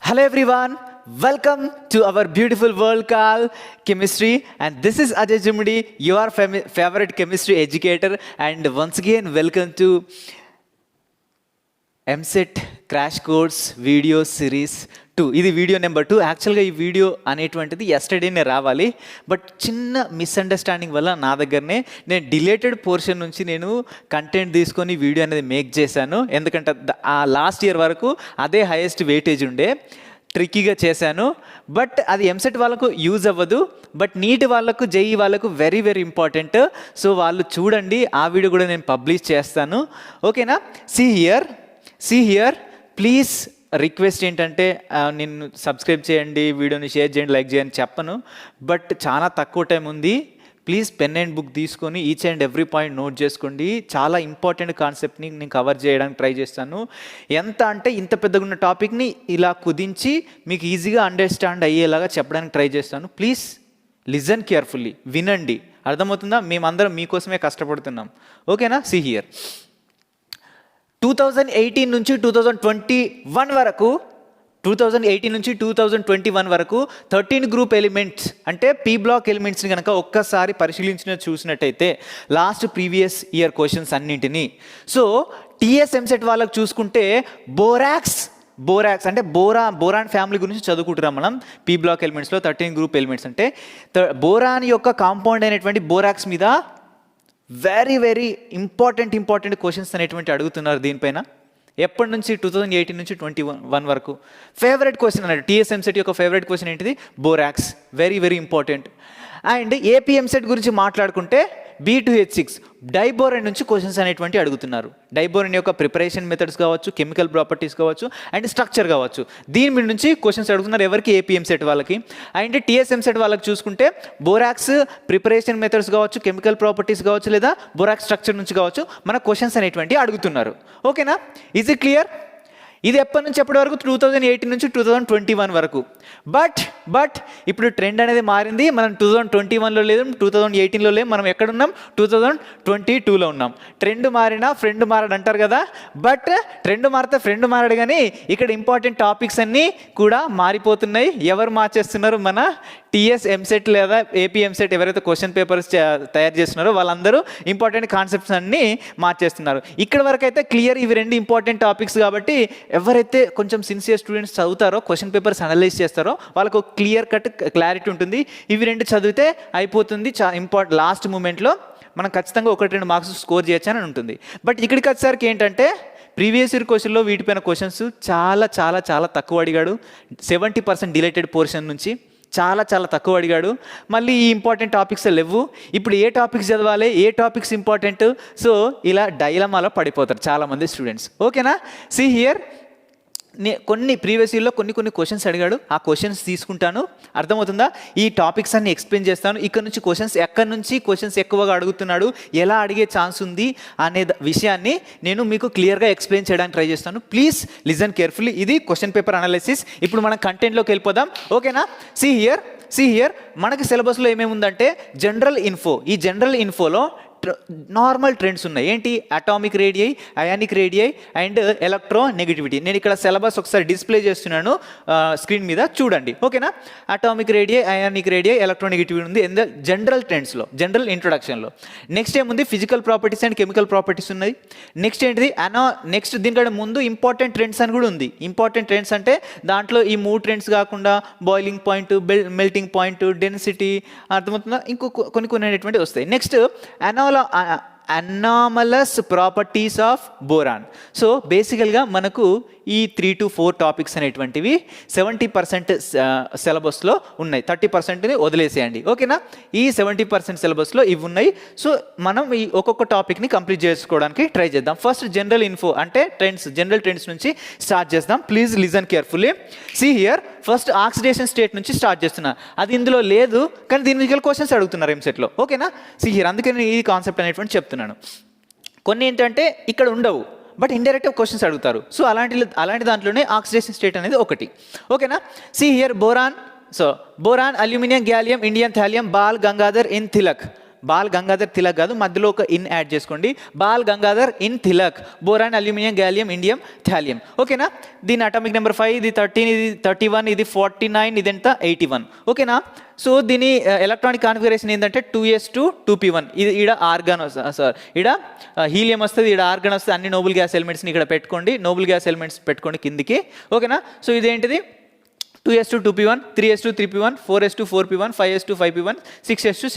Hello everyone, welcome to our beautiful world called chemistry, and this is Ajay Jumudi, your favorite chemistry educator, and once again welcome to EAMCET crash course video series 2. ఇది video number 2. యాక్చువల్గా ఈ video అనేటువంటిది ఎస్టర్డేనే రావాలి, but చిన్న misunderstanding వల్ల నా దగ్గరనే నేను డిలేటెడ్ పోర్షన్ నుంచి నేను కంటెంట్ తీసుకొని వీడియో అనేది మేక్ చేశాను. ఎందుకంటే ఆ లాస్ట్ ఇయర్ వరకు అదే హైయెస్ట్ వెయిటేజ్ ఉండే, ట్రిక్కీగా చేశాను. బట్ అది ఎంసెట్ వాళ్ళకు యూజ్ అవ్వదు, బట్ నీట్ వాళ్ళకు జేఈ వాళ్ళకు వెరీ వెరీ ఇంపార్టెంట్. సో వాళ్ళు చూడండి, ఆ వీడియో కూడా నేను పబ్లిష్ చేస్తాను. ఓకేనా? సీ హియర్ ప్లీజ్ రిక్వెస్ట్ ఏంటంటే నేను సబ్స్క్రైబ్ చేయండి, వీడియోని షేర్ చేయండి, లైక్ చేయండి చెప్పను, బట్ చాలా తక్కువ టైం ఉంది. ప్లీజ్ పెన్ అండ్ బుక్ తీసుకొని each and every point note చేసుకోండి. చాలా ఇంపార్టెంట్ కాన్సెప్ట్ని నేను కవర్ చేయడానికి ట్రై చేస్తాను. ఎంత అంటే ఇంత పెద్దగా ఉన్న టాపిక్ని ఇలా కుదించి మీకు ఈజీగా అండర్స్టాండ్ అయ్యేలాగా చెప్పడానికి ట్రై చేస్తాను. ప్లీజ్ లిజన్ కేర్ఫుల్లీ, వినండి. అర్థమవుతుందా? మేమందరం మీకోసమే కష్టపడుతున్నాం. ఓకేనా? సీ హియర్ 2018 నుంచి 2021 వరకు 13 గ్రూప్ ఎలిమెంట్స్ అంటే పీ బ్లాక్ ఎలిమెంట్స్ని కనుక ఒక్కసారి చూసినట్టయితే లాస్ట్ ప్రీవియస్ ఇయర్ క్వశ్చన్స్ అన్నింటినీ. సో టీఎస్ ఎంసెట్ వాళ్ళకి చూసుకుంటే బోరాక్స్ అంటే బోరాన్ ఫ్యామిలీ గురించి చదువుకుంటున్నాం మనం. పీ బ్లాక్ ఎలిమెంట్స్లో 13 గ్రూప్ ఎలిమెంట్స్ అంటే బోరాన్ యొక్క కాంపౌండ్ అయినటువంటి బోరాక్స్ మీద వెరీ వెరీ ఇంపార్టెంట్ క్వశ్చన్స్ అనేటువంటి అడుగుతున్నారు దీనిపైన. ఎప్పటి నుంచి? 2018 నుంచి 2021 వరకు. ఫేవరెట్ క్వశ్చన్ అన్నాడు టీఎస్ ఎంసెట్ యొక్క ఫేవరెట్ క్వశ్చన్ ఏంటిది? Borax. Very very important. And AP EAMCET గురించి మాట్లాడుకుంటే B2H6 డైబోరన్ నుంచి క్వశ్చన్స్ అనేటువంటి అడుగుతున్నారు. డైబోరన్ యొక్క ప్రిపరేషన్ మెథడ్స్ కావచ్చు, కెమికల్ ప్రాపర్టీస్ కావచ్చు, అండ్ స్ట్రక్చర్ కావచ్చు, దీని మీద నుంచి క్వశ్చన్స్ అడుగుతున్నారు. ఎవరికి? ఏపీ ఎంసెట్ వాళ్ళకి. అండ్ టీఎస్ ఎంసెట్ వాళ్ళకి చూసుకుంటే బోరాక్స్ ప్రిపరేషన్ మెథడ్స్ కావచ్చు, కెమికల్ ప్రాపర్టీస్ కావచ్చు, లేదా బోరాక్స్ స్ట్రక్చర్ నుంచి కావచ్చు మన క్వశ్చన్స్ అనేటువంటి అడుగుతున్నారు. ఓకేనా? Is it clear? ఇది ఎప్పటి నుంచి ఎప్పటి వరకు? 2018 నుంచి 2021 వరకు. బట్ ఇప్పుడు ట్రెండ్ అనేది మారింది. మనం 2021లో లేదు, 2018లో లేదు, మనం ఎక్కడున్నాం? 2022లో ఉన్నాం. ట్రెండ్ మారినా ఫ్రెండ్ మారడు అంటారు కదా. బట్ ట్రెండ్ మారితే ఫ్రెండ్ మారడు, కానీ ఇక్కడ ఇంపార్టెంట్ టాపిక్స్ అన్నీ కూడా మారిపోతున్నాయి. ఎవరు మార్చేస్తున్నారు? మన టీఎస్ ఎంసెట్ లేదా ఏపీ ఎంసెట్ ఎవరైతే క్వశ్చన్ పేపర్స్ తయారు చేస్తున్నారో వాళ్ళందరూ ఇంపార్టెంట్ కాన్సెప్ట్స్ అన్నీ మార్చేస్తున్నారు. ఇక్కడ వరకు అయితే క్లియర్, ఇవి రెండు ఇంపార్టెంట్ టాపిక్స్ కాబట్టి ఎవరైతే కొంచెం సిన్సియర్ స్టూడెంట్స్ చదువుతారో, క్వశ్చన్ పేపర్స్ అనలైజ్ చేస్తారో వాళ్ళకు క్లియర్ కట్ క్లారిటీ ఉంటుంది. ఇవి రెండు చదివితే అయిపోతుంది. లాస్ట్ మూమెంట్లో మనం ఖచ్చితంగా 1-2 మార్క్స్ స్కోర్ చేయొచ్చు అని ఉంటుంది. బట్ ఇక్కడికి వచ్చేసరికి ఏంటంటే ప్రీవియస్ ఇయర్ క్వశ్చన్లో వీటిపైన క్వశ్చన్స్ చాలా చాలా చాలా తక్కువ అడిగాడు. 70% డిలేటెడ్ పోర్షన్ నుంచి చాలా తక్కువ అడిగాడు. మళ్ళీ ఈ ఇంపార్టెంట్ టాపిక్స్ లేవు. ఇప్పుడు ఏ టాపిక్స్ చదవాలి, ఏ టాపిక్స్ ఇంపార్టెంట్? సో ఇలా డైలమాలో పడిపోతారు చాలామంది స్టూడెంట్స్. ఓకేనా? సీ హియర్ కొన్ని ప్రీవియస్ ఇయర్లో కొన్ని క్వశ్చన్స్ అడిగాడు. ఆ క్వశ్చన్స్ తీసుకుంటాను. అర్థమవుతుందా? ఈ టాపిక్స్ అన్ని ఎక్స్ప్లెయిన్ చేస్తాను. ఇక్కడ నుంచి ఎక్కడి నుంచి క్వశ్చన్స్ ఎక్కువగా అడుగుతున్నాడు, ఎలా అడిగే ఛాన్స్ ఉంది అనే విషయాన్ని నేను మీకు క్లియర్గా ఎక్స్ప్లెయిన్ చేయడానికి ట్రై చేస్తాను. Please listen carefully. ఇది క్వశ్చన్ పేపర్ అనాలిసిస్. ఇప్పుడు మనం కంటెంట్లోకి వెళ్ళిపోదాం. ఓకేనా? సీ హియర్ మనకి సిలబస్లో ఏమేమి ఉందంటే జనరల్ ఇన్ఫో. ఈ జనరల్ ఇన్ఫోలో నార్మల్ ట్రెండ్స్ ఉన్నాయి. ఏంటి? Atomic radii, ionic radii and electro negativity. నేను ఇక్కడ సిలబస్ ఒకసారి డిస్ప్లే చేస్తున్నాను స్క్రీన్ మీద, చూడండి. ఓకేనా? Atomic radii, ionic radii, electro negativity ఉంది జనరల్ ట్రెండ్స్లో, జనరల్ ఇంట్రొడక్షన్లో. నెక్స్ట్ ఏముంది? Physical properties and chemical properties ఉన్నాయి. నెక్స్ట్ ఏంటిది? నెక్స్ట్ దీనికంటే ముందు ఇంపార్టెంట్ ట్రెండ్స్ అని కూడా ఉంది. ఇంపార్టెంట్ ట్రెండ్స్ అంటే దాంట్లో ఈ 3 ట్రెండ్స్ కాకుండా boiling point, melting point, density, అర్థమవుతుందా? ఇంకో కొన్ని అనేటువంటి వస్తాయి. Next anomalous properties of boron. So బేసికల్గా మనకు ఈ 3 to 4 టాపిక్స్ అనేటువంటివి 70% సిలబస్లో ఉన్నాయి. 30%ని వదిలేసేయండి. ఓకేనా? ఈ 70% సిలబస్లో ఇవి ఉన్నాయి. సో మనం ఈ ఒక్కొక్క టాపిక్ని కంప్లీట్ చేసుకోవడానికి ట్రై చేద్దాం. ఫస్ట్ జనరల్ ఇన్ఫో అంటే జనరల్ ట్రెండ్స్ నుంచి స్టార్ట్ చేద్దాం. Please listen carefully. See here first oxidation state నుంచి స్టార్ట్ చేస్తున్నా. అది ఇందులో లేదు, కానీ దీని మీద క్వశ్చన్స్ అడుగుతున్నారు ఎంసెట్లో. ఓకేనా? సీ హియర్ అందుకని ఈ కాన్సెప్ట్ అనేటువంటి చెప్తున్నాను. కొన్ని ఏంటంటే ఇక్కడ ఉండవు, బట్ ఇండైరెక్ట్గా క్వశ్చన్స్ అడుగుతారు. సో అలాంటి దాంట్లోనే ఆక్సిడేషన్ స్టేట్ అనేది ఒకటి. ఓకేనా? See here boron. So boron, aluminium, gallium, indium thallium, Bal Gangadhar in Tilak. Bal Gangadhar Tilak కాదు, మధ్యలో ఒక ఇన్ యాడ్ చేసుకోండి. Bal Gangadhar in Tilak, boron, aluminium, gallium, indium, thallium. ఓకేనా? దీని అటామిక్ నెంబర్ 5, ఇది 13, ఇది 31, ఇది 49, ఇది ఎంత 81. ఓకేనా? సో దీని ఎలక్ట్రానిక్ కాన్ఫిగరేషన్ ఏంటంటే 2s2 2p1. ఇది ఈడ ఆర్గాన్ సార్, ఈడ హీలియం వస్తుంది, ఈడ ఆర్గాన్ వస్తుంది. అన్ని నోబుల్ గ్యాస్ ఎలిమెంట్స్ని ఇక్కడ పెట్టుకోండి, నోబుల్ గ్యాస్ ఎలిమెంట్స్ పెట్టుకోండి కిందికి. ఓకేనా? సో ఇదేంటిది 2s2 2p1, 3s2 3p1, 4s2 4p1, 5s2 5p1, 6s2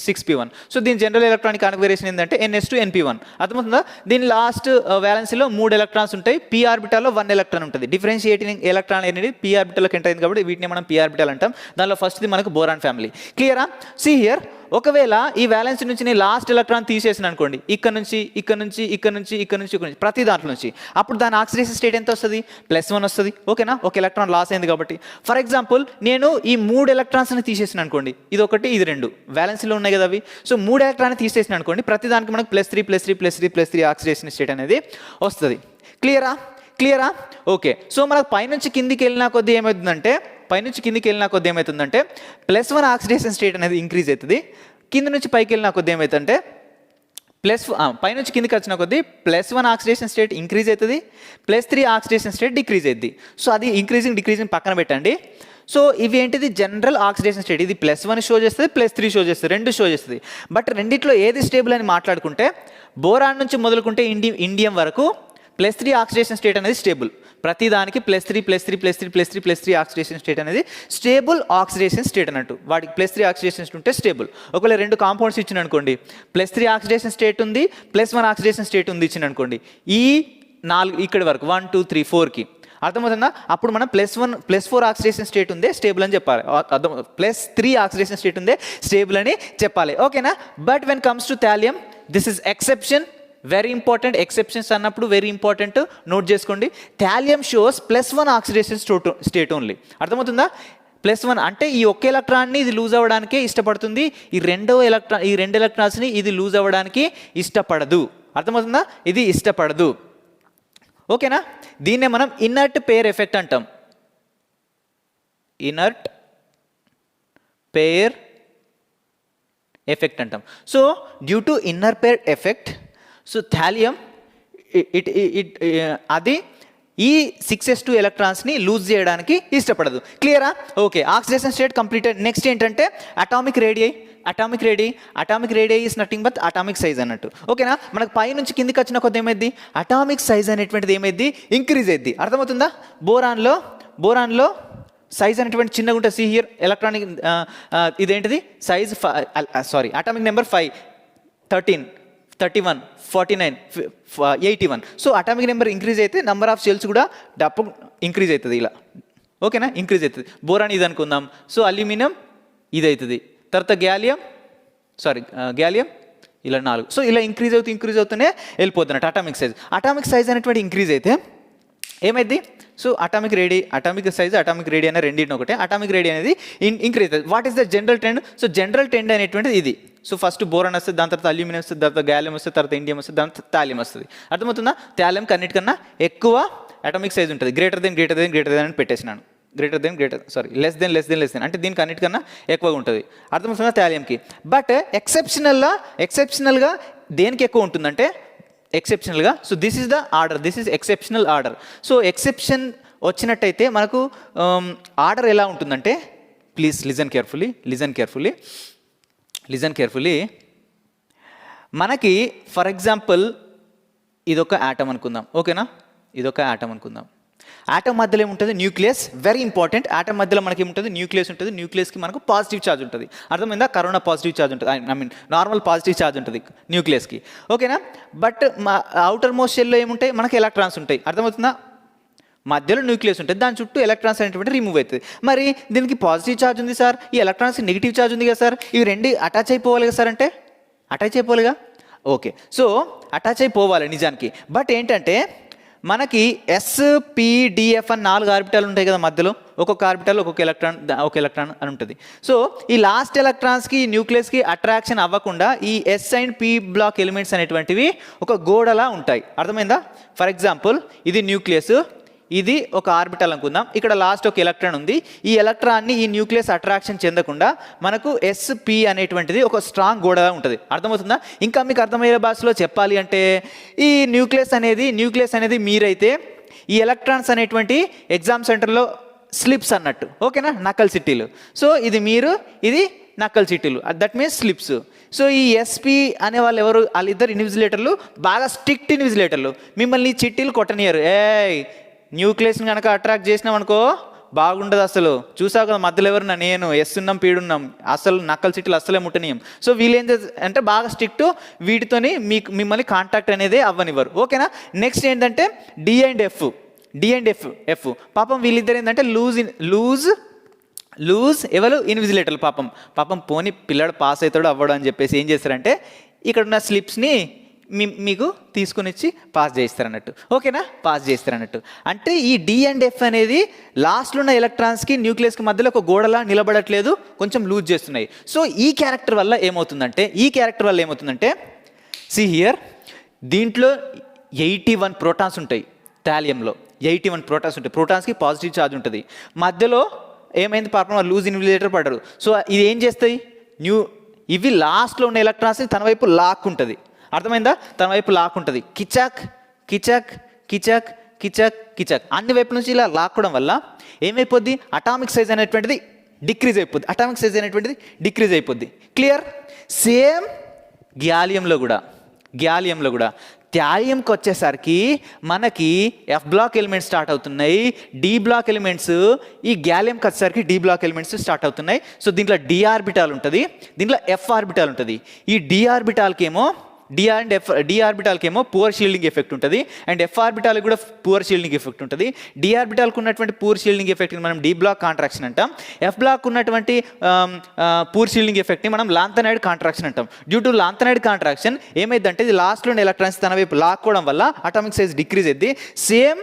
6p1. So దీని జనరల్ ఎలక్ట్రానిక్ కాన్ఫిగరేషన్ ఏంటంటే ns2 np1. అర్థమవుతుందా? దీని లాస్ట్ వ్యాలెన్సీలో 3 ఎలక్ట్రాన్స్ ఉంటాయి, p ఆర్బిటాల్లో 1 ఎలక్ట్రాన్ ఉంటుంది. డిఫరెన్షియేటింగ్ ఎలక్ట్రాన్ అనేది p ఆర్బిటాల్లోకి ఎంటర్ అయింది కాబట్టి వీటిని మనం p ఆర్బిటాల్ అంటాం. దానిలో ఫస్ట్ది మనకు బోరాన్ ఫ్యామిలీ. క్లియరా? సీ హియర్, ఒకవేళ ఈ వ్యాలెన్స్ నుంచి నేను లాస్ట్ ఎలక్ట్రాన్ తీసేసిన అనుకోండి, ఇక్కడ నుంచి ప్రతి దాంట్లో నుంచి, అప్పుడు దాని ఆక్సిడేషన్ స్టేట్ ఎంత వస్తుంది? +1 వస్తుంది. ఓకేనా? ఒక ఎలక్ట్రాన్ లాస్ అయింది కాబట్టి. ఫర్ ఎగ్జాంపుల్ నేను ఈ 3 ఎలక్ట్రాన్స్ని తీసేసిన అనుకోండి, ఇది ఒకటి ఇది 2 వ్యాలెన్స్లో ఉన్నాయి కదా అవి. సో 3 ఎలక్ట్రాన్ తీసేసిన అనుకోండి, ప్రతి దానికి మనకు +3 ఆక్సిడేషన్ స్టేట్ అనేది వస్తుంది. క్లియరా? ఓకే. సో మనకు పైనుంచి కిందికి వెళ్ళిన కొద్దీ ఏమవుతుందంటే +1 ఆక్సిడేషన్ స్టేట్ అనేది ఇంక్రీజ్ అవుతుంది. కింద నుంచి పైకి వెళ్ళిన కొద్దీ ఏమవుతుందంటే పైనుంచి కిందికి వచ్చిన కొద్దీ +1 ఆక్సిడేషన్ స్టేట్ ఇంక్రీజ్ అవుతుంది, +3 ఆక్సిడేషన్ స్టేట్ డిక్రీజ్ అవుతుంది. సో అది డిక్రీజింగ్ పక్కన పెట్టండి. సో ఇవి ఏంటిది? General oxidation state. ఇది +1 షో చేస్తుంది, +3 షో చేస్తుంది, 2 షో చేస్తుంది. బట్ రెండిట్లో ఏది స్టేబుల్ అని మాట్లాడుకుంటే, బోరాన్ నుంచి మొదలుకుంటే ఇండియం వరకు +3 ఆక్సిడేషన్ స్టేట్ అనేది స్టేబుల్. ప్రతి దానికి +3 ఆక్సిడేషన్ స్టేట్ అనేది స్టేబుల్ ఆక్సిడేషన్ స్టేట్ అన్నట్టు. వాటికి +3 ఆక్సిడేషన్ స్టేట్ ఉంటే స్టేబుల్. ఒకవేళ 2 కాంపౌండ్స్ ఇచ్చిన అనుకోండి, +3 ఆక్సిడేషన్ స్టేట్ ఉంది, +1 ఆక్సిడేషన్ స్టేట్ ఉంది ఇచ్చిన అనుకోండి, ఈ 4 ఇక్కడి వరకు 1 2 3 4కి అర్థమవుతుందా? అప్పుడు మనం +4 ఆక్సిడేషన్ స్టేట్ ఉందే స్టేబుల్ అని చెప్పాలి. +3 ఆక్సిడేషన్ స్టేట్ ఉందే స్టేబుల్ అని చెప్పాలి. ఓకేనా? But when comes to thallium, this is exception. Very important. Exceptions అన్నప్పుడు వెరీ ఇంపార్టెంట్, నోట్ చేసుకోండి. Thallium shows +1 oxidation state only. అర్థమవుతుందా? +1 అంటే ఈ ఒక్క ఎలక్ట్రాన్ని ఇది లూజ్ అవ్వడానికే ఇష్టపడుతుంది, ఈ 2 ఎలక్ట్రాన్స్ని ఇది లూజ్ అవ్వడానికి ఇష్టపడదు. అర్థమవుతుందా? ఇది ఇష్టపడదు. ఓకేనా? దీన్నే మనం ఇనర్ట్ పేర్ ఎఫెక్ట్ అంటాం. ఇనర్ట్ పేర్ ఎఫెక్ట్ అంటాం. So due to inner pair effect, so thallium అది ఈ 6s2 ఎలక్ట్రాన్స్ని లూజ్ చేయడానికి ఇష్టపడదు. క్లియరా? Okay. Oxidation state completed. Next ఏంటంటే atomic radii is nothing but atomic size అన్నట్టు. ఓకేనా? మనకు పై నుంచి కిందికి వచ్చిన కొద్ది ఏమైంది? అటామిక్ సైజ్ అనేటువంటిది ఏమైంది? ఇంక్రీజ్ అయింది. అర్థమవుతుందా? బోరాన్లో సైజ్ అనేటువంటి చిన్నగా ఉంటుంది. సి హియర్ ఎలక్ట్రానిక్ ఇదేంటిది? Size atomic number 5, 13, 31, 49, 81. So atomic number increase అయితే నెంబర్ ఆఫ్ సెల్స్ కూడా డప్పు ఇంక్రీజ్ అవుతుంది ఇలా. ఓకేనా? ఇంక్రీజ్ అవుతుంది. బోరాన్ ఇది అనుకుందాం. సో అల్యూమినియం ఇది అవుతుంది. తర్వాత గ్యాలియం ఇలా 4. సో ఇలా ఇంక్రీజ్ అవుతూనే వెళ్ళిపోతున్నట్టు అటామిక్ సైజ్ అనేటువంటి ఇంక్రీజ్ అయితే ఏమైంది? So atomic size atomic radio అనే రెండింటిని ఒకటే. అటామిక్ రేడియో అనేది ఇంక్రీజ్ అవుతుంది. What is the general trend? So general trend అనేటువంటిది ఇది. సో ఫస్ట్ బోరాన్ వస్తుంది, దాని తర్వాత అల్యూమినియం వస్తుంది, తర్వాత గ్యాలియం వస్తుంది, తర్వాత ఇండియం వస్తుంది, దాని తర్వాత థాలియం వస్తుంది. అర్థమవుతుందా? థాలియంకి అన్నిటికన్నా ఎక్కువ అటామిక్ సైజ్ ఉంటుంది. గ్రేటర్ దెన్ అని పెట్టేసినాను. లెస్ దెన్ అంటే దీనికి అన్నిటికన్నా ఎక్కువగా ఉంటుంది. అర్థమవుతుందా? థాలియంకి. బట్ ఎక్సెప్షనల్గా దేనికి ఎక్కువ ఉంటుందంటే ఎక్సెప్షనల్గా. So this is the order, this is exceptional order. So exception వచ్చినట్టయితే మనకు ఆర్డర్ ఎలా ఉంటుందంటే, ప్లీజ్ లిజన్ కేర్ఫుల్లీ. మనకి ఫర్ ఎగ్జాంపుల్ ఇదొక యాటమ్ అనుకుందాం. ఓకేనా? ఇదొక యాటమ్ అనుకుందాం. యాటమ్ మధ్యలో ఏముంటుంది? న్యూక్లియస్. Very important. యాటమ్ మధ్యలో మనకి ఏముంటుంది? న్యూక్లియస్ ఉంటుంది. న్యూక్లియస్కి మనకు పాజిటివ్ ఛార్జ్ ఉంటుంది. అర్థమైందా? కరోనా పాజిటివ్ ఛార్జ్ ఉంటుంది, నార్మల్ పాజిటివ్ ఛార్జ్ ఉంటుంది న్యూక్లియస్కి. ఓకేనా? బట్ అవుటర్ మోస్ట్ షెల్లో ఏముంటాయి? మనకి ఎలక్ట్రాన్స్ ఉంటాయి. అర్థమవుతుందా? మధ్యలో న్యూక్లియస్ ఉంటుంది, దాని చుట్టూ ఎలక్ట్రాన్స్ అనేటువంటి రిమూవ్ అవుతుంది. మరి దీనికి పాజిటివ్ ఛార్జ్ ఉంది సార్, ఈ ఎలక్ట్రాన్స్కి నెగిటివ్ ఛార్జ్ ఉంది కదా సార్, ఇవి రెండు అటాచ్ అయిపోవాలి కదా సార్ అంటే అటాచ్ అయిపోవాలిగా. ఓకే. సో అటాచ్ అయిపోవాలి నిజానికి. బట్ ఏంటంటే మనకి SPDF అని 4 ఆర్బిటాలు ఉంటాయి కదా మధ్యలో, ఒక్కొక్క ఆర్బిటాల్ ఒక్కొక్క ఎలక్ట్రాన్ అని ఉంటుంది. సో ఈ లాస్ట్ ఎలక్ట్రాన్స్కి న్యూక్లియస్కి అట్రాక్షన్ అవ్వకుండా ఈ S and P block elements అనేటువంటివి ఒక గోడలా ఉంటాయి. అర్థమైందా? ఫర్ ఎగ్జాంపుల్ ఇది న్యూక్లియస్, ఇది ఒక ఆర్బిటల్ అనుకుందాం. ఇక్కడ లాస్ట్ ఒక ఎలక్ట్రాన్ ఉంది. ఈ ఎలక్ట్రాన్ని ఈ న్యూక్లియస్ అట్రాక్షన్ చెందకుండా మనకు SP అనేటువంటిది ఒక స్ట్రాంగ్ గోడగా ఉంటుంది. అర్థమవుతుందా? ఇంకా మీకు అర్థమయ్యే భాషలో చెప్పాలి అంటే ఈ న్యూక్లియస్ అనేది మీరైతే ఈ ఎలక్ట్రాన్స్ అనేటువంటి ఎగ్జామ్ సెంటర్లో స్లిప్స్ అన్నట్టు, ఓకేనా, నకల్ చిట్టీలు. సో ఇది మీరు, ఇది నకల్ చిట్టీలు, దట్ మీన్స్ స్లిప్స్. సో ఈ SP అనే వాళ్ళు ఎవరు? వాళ్ళిద్దరు ఇన్విజిలేటర్లు, బాగా స్ట్రిక్ట్ ఇన్విజిలేటర్లు. మిమ్మల్ని చిట్టీలు కొట్టనియరు. న్యూక్లియస్ని కనుక అట్రాక్ట్ చేసినాం అనుకో బాగుండదు అసలు. చూసావు కదా మధ్యలో ఎవరు? నేను ఉన్నాం పీడున్నాం, అసలు నక్కల చిట్టీలు అస్సలే ముట్టనీయం. సో వీళ్ళు ఏం అంటే బాగా స్ట్రిక్ట్, వీటితోని మిమ్మల్ని కాంటాక్ట్ అనేది అవ్వనివ్వరు, ఓకేనా. నెక్స్ట్ ఏంటంటే D and F. పాపం వీళ్ళిద్దరు ఏంటంటే లూజ్ ఎవరు? ఇన్విజిలేటర్లు. పాపం పోని పిల్లడు పాస్ అవుతాడు అవ్వడు అని చెప్పేసి ఏం చేస్తారంటే ఇక్కడ ఉన్న స్లిప్స్ని మీకు తీసుకుని ఇచ్చి పాస్ చేస్తారన్నట్టు, ఓకేనా, పాస్ చేస్తారన్నట్టు. అంటే ఈ D and F అనేది లాస్ట్లో ఉన్న ఎలక్ట్రాన్స్కి న్యూక్లియస్కి మధ్యలో ఒక గోడలా నిలబడట్లేదు, కొంచెం లూజ్ చేస్తున్నాయి. సో ఈ క్యారెక్టర్ వల్ల ఏమవుతుందంటే సి హియర్, దీంట్లో 81 ప్రోటాన్స్ ఉంటాయి. థాలియంలో 81 ప్రోటాన్స్ ఉంటాయి. ప్రోటాన్స్కి పాజిటివ్ ఛార్జ్ ఉంటుంది. మధ్యలో ఏమైంది? పాపం లూజ్ ఇన్విజిలేటర్ పడ్డారు. సో ఇది ఏం చేస్తాయి? ఇవి లాస్ట్లో ఉన్న ఎలక్ట్రాన్స్ని తన వైపు లాక్కుంటుంది. అర్థమైందా? తన వైపు లాక్కుంటుంది. కిచక్ అన్ని వైపుల నుంచి ఇలా లాక్కోవడం వల్ల ఏమైపోద్ది? అటామిక్ సైజ్ అనేటువంటిది డిక్రీజ్ అయిపోద్ది. క్లియర్? సేమ్ గ్యాలియంలో కూడా థాలియంకి వచ్చేసరికి మనకి F బ్లాక్ ఎలిమెంట్స్ స్టార్ట్ అవుతున్నాయి, D బ్లాక్ ఎలిమెంట్స్. ఈ గ్యాలియంకి వచ్చేసరికి D బ్లాక్ ఎలిమెంట్స్ స్టార్ట్ అవుతున్నాయి. సో దీంట్లో D ఆర్బిటాల్ ఉంటుంది, దీంట్లో F ఆర్బిటాల్ ఉంటుంది. ఈ D ఆర్బిటాల్కేమో పువర్ షీల్డింగ్ ఎఫెక్ట్ ఉంటుంది, అండ్ F ఆర్బిటాల్ కూడా పువర్ షీల్డింగ్ ఎఫెక్ట్ ఉంటుంది. D ఆర్బిటాల్కి ఉన్నటువంటి పువర్ షీల్డింగ్ ఎఫెక్ట్ని మనం D బ్లాక్ కాంట్రాక్షన్ అంటాం. F బ్లాక్ ఉన్నటువంటి పువర్ షీల్డింగ్ ఎఫెక్ట్ని మనం లాంథనైడ్ కాంట్రాక్షన్ అంటాం. డ్యూ టు లాంథనైడ్ కాంట్రాక్షన్ ఏమైందంటే ఇది లాస్ట్లో ఉన్న ఎలక్ట్రాన్స్ తన వైపు లాక్కోవడం వల్ల అటామిక్ సైజ్ డిక్రీజ్ అయింది. సేమ్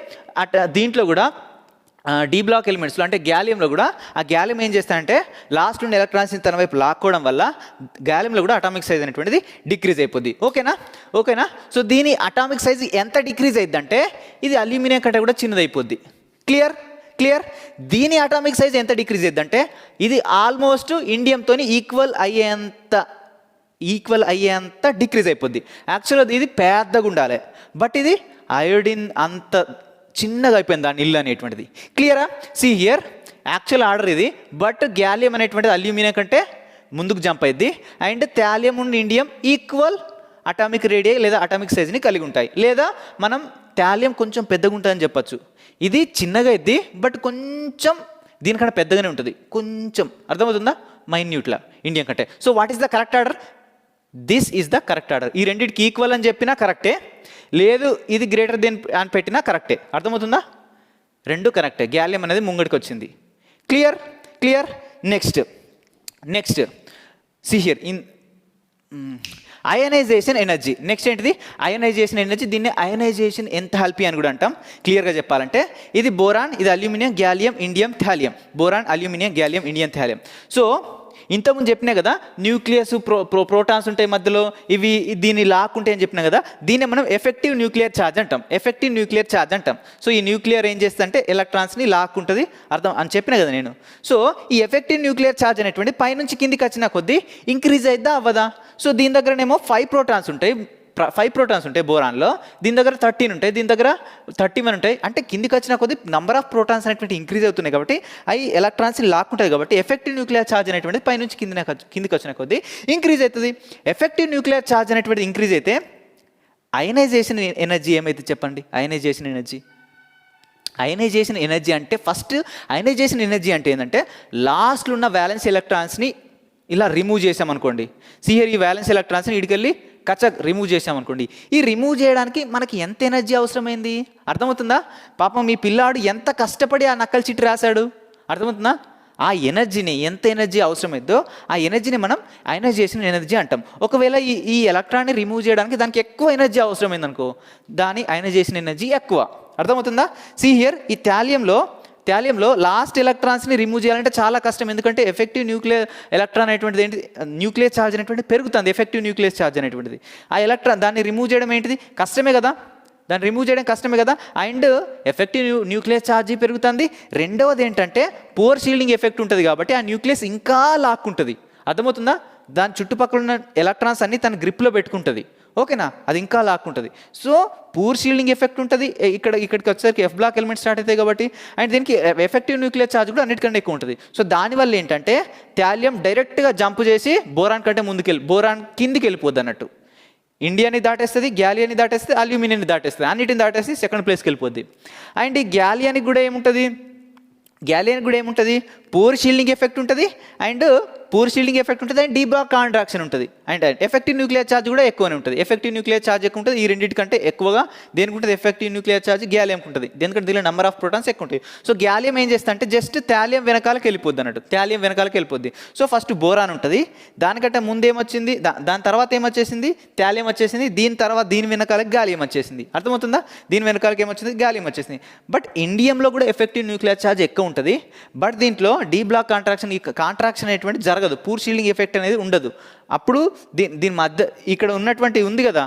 దీంట్లో కూడా D బ్లాక్ ఎలిమెంట్స్లో అంటే గ్యాలియంలో కూడా ఆ గ్యాలియం ఏం చేస్తానంటే లాస్ట్ నుండి ఎలక్ట్రాన్స్ని తన వైపు లాక్కోవడం వల్ల గ్యాలియంలో కూడా అటామిక్ సైజ్ అనేటువంటిది డిక్రీజ్ అయిపోద్ది, ఓకేనా. సో దీని అటామిక్ సైజ్ ఎంత డిక్రీజ్ అయిద్దంటే ఇది అల్యూమినియం కంటే కూడా చిన్నదైపోద్ది. క్లియర్? దీని అటామిక్ సైజ్ ఎంత డిక్రీజ్ అయిద్దంటే ఇది ఆల్మోస్ట్ ఇండియంతో ఈక్వల్ అయ్యేంత డిక్రీజ్ అయిపోద్ది. యాక్చువల్గా ఇది పెద్దగా ఉండాలి, బట్ ఇది అయోడిన్ అంత చిన్నగా అయిపోయింది దాని ఇల్లు అనేటువంటిది. క్లియరా? సి హియర్, యాక్చువల్ ఆర్డర్ ఇది, బట్ గ్యాలియం అనేటువంటిది అల్యూమినియం కంటే ముందుకు జంప్ అయింది. And thallium and indium equal atomic radius లేదా అటామిక్ సైజ్ని కలిగి ఉంటాయి. లేదా మనం థాలియం కొంచెం పెద్దగా ఉంటుందని చెప్పచ్చు. ఇది చిన్నగా అయింది, బట్ కొంచెం దీనికంటే పెద్దగానే ఉంటుంది, కొంచెం. అర్థమవుతుందా? మైన్యూట్లా ఇండియం కంటే. So what is the correct order? This is the correct order. ఈ రెండింటికి ఈక్వల్ అని చెప్పినా కరెక్టే, లేదు ఇది గ్రేటర్ దెన్ అని పెట్టినా కరెక్టే. అర్థమవుతుందా? రెండు కరెక్టే. గ్యాలియం అనేది ముంగడికి వచ్చింది. Clear? Next see here ionization energy. Next ఏంటిది? Ionization energy. దీన్ని అయనైజేషన్ ఎంథాల్పీ అని కూడా అంటాం. క్లియర్గా చెప్పాలంటే ఇది బోరాన్, ఇది aluminium, gallium, indium, thallium. Boron, aluminium, gallium, indium, thallium. So ఇంతకుముందు చెప్పినా కదా న్యూక్లియస్ ప్రోటాన్స్ ఉంటాయి మధ్యలో, ఇవి దీన్ని లాక్కుంటాయి అని చెప్పినా కదా, దీన్ని మనం ఎఫెక్టివ్ న్యూక్లియర్ ఛార్జ్ అంటాం. సో ఈ న్యూక్లియర్ ఏం చేస్తుందంటే ఎలక్ట్రాన్స్ని లాక్కుంటుంది, అర్థం అని చెప్పినా కదా నేను. సో ఈ ఎఫెక్టివ్ న్యూక్లియర్ ఛార్జ్ అనేటువంటి పైనుంచి కిందికి వచ్చిన కొద్దీ ఇంక్రీజ్ అయిద్దా అవ్వదా? సో దీని దగ్గరనేమో 5 ప్రోటాన్స్ ఉంటాయి బోరాన్లో, దీని దగ్గర 13 ఉంటాయి, దీని దగ్గర 31 ఉంటాయి. అంటే కిందికి వచ్చిన కొద్ది నంబర్ ఆఫ్ ప్రోటాన్స్ అనేటువంటి ఇంక్రీజ్ అవుతున్నాయి కాబట్టి అవి ఎలక్ట్రాన్స్ని లాక్కుంటుంది కాబట్టి ఎఫెక్టివ్ న్యూక్లియర్ ఛార్జ్ అనేటువంటిది పైనుంచి కిందికి వచ్చిన కొద్ది ఇంక్రీజ్ అవుతుంది. ఎఫెక్టివ్ న్యూక్లియర్ ఛార్జ్ అనేటువంటిది ఇంక్రీజ్ అయితే అయనైజేషన్ ఎనర్జీ ఏమైతే చెప్పండి? అయనైజేషన్ ఎనర్జీ అంటే ఫస్ట్ అయనైజేషన్ ఎనర్జీ అంటే ఏంటంటే లాస్ట్లో ఉన్న వ్యాలెన్స్ ఎలక్ట్రాన్స్ని ఇలా రిమూవ్ చేసామనుకోండి. ఈ వ్యాలెన్స్ ఎలక్ట్రాన్స్ని ఇడికెళ్ళి రిమూవ్ చేసామనుకోండి. ఈ రిమూవ్ చేయడానికి మనకి ఎంత ఎనర్జీ అవసరమైంది? అర్థమవుతుందా? పాపం మీ పిల్లాడు ఎంత కష్టపడి ఆ నక్కల చిట్టి రాశాడు. అర్థమవుతుందా? ఆ ఎనర్జీని, ఎంత ఎనర్జీ అవసరమైందో ఆ ఎనర్జీని మనం అయనైజేషన్ ఎనర్జీ అంటాం. ఒకవేళ ఈ ఎలక్ట్రాన్ని రిమూవ్ చేయడానికి దానికి ఎక్కువ ఎనర్జీ అవసరమైంది అనుకో, దాని అయనైజేషన్ ఎనర్జీ ఎక్కువ. అర్థమవుతుందా? సి హియర్, ఈ థాలియంలో లాస్ట్ ఎలక్ట్రాన్స్ని రిమూవ్ చేయాలంటే చాలా కష్టం. ఎందుకంటే ఎఫెక్టివ్ న్యూక్లియర్ ఎలక్ట్రాన్ అనేటువంటిది ఏంటి? న్యూక్లియర్ ఛార్జ్ అనేటువంటిది పెరుగుతుంది, ఎఫెక్టివ్ న్యూక్లియర్ ఛార్జ్ అనేటువంటిది. ఆ ఎలక్ట్రాన్ దాన్ని రిమూవ్ చేయడం ఏంటిది? కష్టమే కదా. దాన్ని రిమూవ్ చేయడం కష్టమే కదా. అండ్ ఎఫెక్టివ్ న్యూక్లియస్ ఛార్జీ పెరుగుతుంది. రెండవది ఏంటంటే పోర్ షీల్డింగ్ ఎఫెక్ట్ ఉంటుంది కాబట్టి ఆ న్యూక్లియస్ ఇంకా లాక్కుంటుంది. అర్థమవుతుందా? దాని చుట్టుపక్కల ఉన్న ఎలక్ట్రాన్స్ అన్ని తన గ్రిప్లో పెట్టుకుంటుంది. ఓకేనా, అది ఇంకా లాక్కుంటుంది. సో పూర్ షీల్డింగ్ ఎఫెక్ట్ ఉంటుంది. ఇక్కడికి వచ్చేసరికి ఎఫ్ బ్లాక్ ఎలిమెంట్ స్టార్ట్ అవుతాయి కాబట్టి. అండ్ దీనికి ఎఫెక్టివ్ న్యూక్లియర్ ఛార్జ్ కూడా అన్నిటికంటే ఎక్కువ ఉంటుంది. సో దానివల్ల ఏంటంటే థాలియం డైరెక్ట్గా జంప్ చేసి బోరాన్ కంటే బోరాన్ కిందికి వెళ్ళిపోద్ది అన్నట్టు. ఇండియాని దాటేస్తుంది, గ్యాలియాని దాటేస్తుంది, అల్యూమినియంని దాటేస్తుంది, అన్నిటిని దాటేసి సెకండ్ ప్లేస్కి వెళ్ళిపోద్ది. అండ్ ఈ గ్యాలియానికి కూడా ఏముంటుంది, పూర్ షీల్డింగ్ ఎఫెక్ట్ ఉంటుంది. అండ్ డీ బ్లాక్ కాంట్రాక్షన్ ఉంటుంది. అండ్ ఎఫెక్టివ్ న్యూక్లియర్ ఛార్జ్ కూడా ఎక్కువనే ఉంటుంది. ఎఫెక్టివ్ న్యూక్లియర్ ఛార్జ్ ఎక్కువ ఉంటుంది. ఈ రెండింటికంటే ఎక్కువగా దేనికి ఉంటుంది? ఎఫెక్టివ్ న్యూక్లియర్ ఛార్జ్ గ్యాలియంకి ఉంటుంది. ఎందుకంటే దీనిలో నెంబర్ ఆఫ్ ప్రోటాన్స్ ఎక్కువ ఉంటాయి. సో గ్యాలియం ఏం చేస్తా అంటే జస్ట్ థాలియం వెనకాలకి వెళ్ళిపోద్ది. సో ఫస్ట్ బోరాన్ ఉంటుంది, దానికంటే ముందు ఏమొచ్చింది, దాని తర్వాత ఏమొచ్చేసింది, థాలియం వచ్చేసింది. దీని వెనకాలకి గాలియం వచ్చేసింది. అర్థమవుతుందా? దీని వెనకాలకి ఏమొచ్చింది, గాలియం వచ్చేసింది. బట్ ఇండియంలో కూడా ఎఫెక్టివ్ న్యూక్లియర్ ఛార్జ్ ఎక్కువ ఉంటుంది. బట్ దీంట్లో డీ బ్లాక్ కాంట్రాక్షన్, ఈ కాంట్రాక్షన్ అనేటువంటి జరగదు. పూర్ షీల్డింగ్ ఎఫెక్ట్ అనేది ఉండదు. అప్పుడు దీని మధ్య ఇక్కడ ఉన్నటువంటి ఉంది కదా,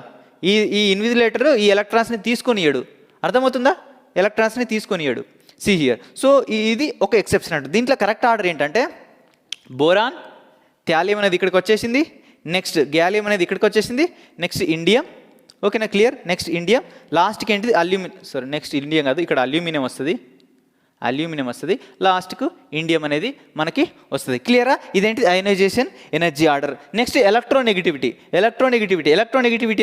ఈ ఇన్విజిలేటర్ ఈ ఎలక్ట్రాన్స్ని తీసుకొనియాడు. అర్థమవుతుందా? ఎలక్ట్రాన్స్ని తీసుకొనియాడు. See here. సో ఇది ఒక ఎక్సెప్షన్ అంట. దీంట్లో కరెక్ట్ ఆర్డర్ ఏంటంటే బోరాన్, థాలియం అనేది ఇక్కడికి వచ్చేసింది, నెక్స్ట్ గ్యాలియం అనేది ఇక్కడికి వచ్చేసింది, నెక్స్ట్ ఇండియం. ఓకేనా, క్లియర్? నెక్స్ట్ ఇండియం, లాస్ట్కి ఏంటిది నెక్స్ట్ ఇండియం కాదు, ఇక్కడ అల్యూమినియం వస్తుంది, లాస్ట్కు ఇండియం అనేది మనకి వస్తుంది. క్లియరా? ఇదేంటి? Ionisation energy order. Next electronegativity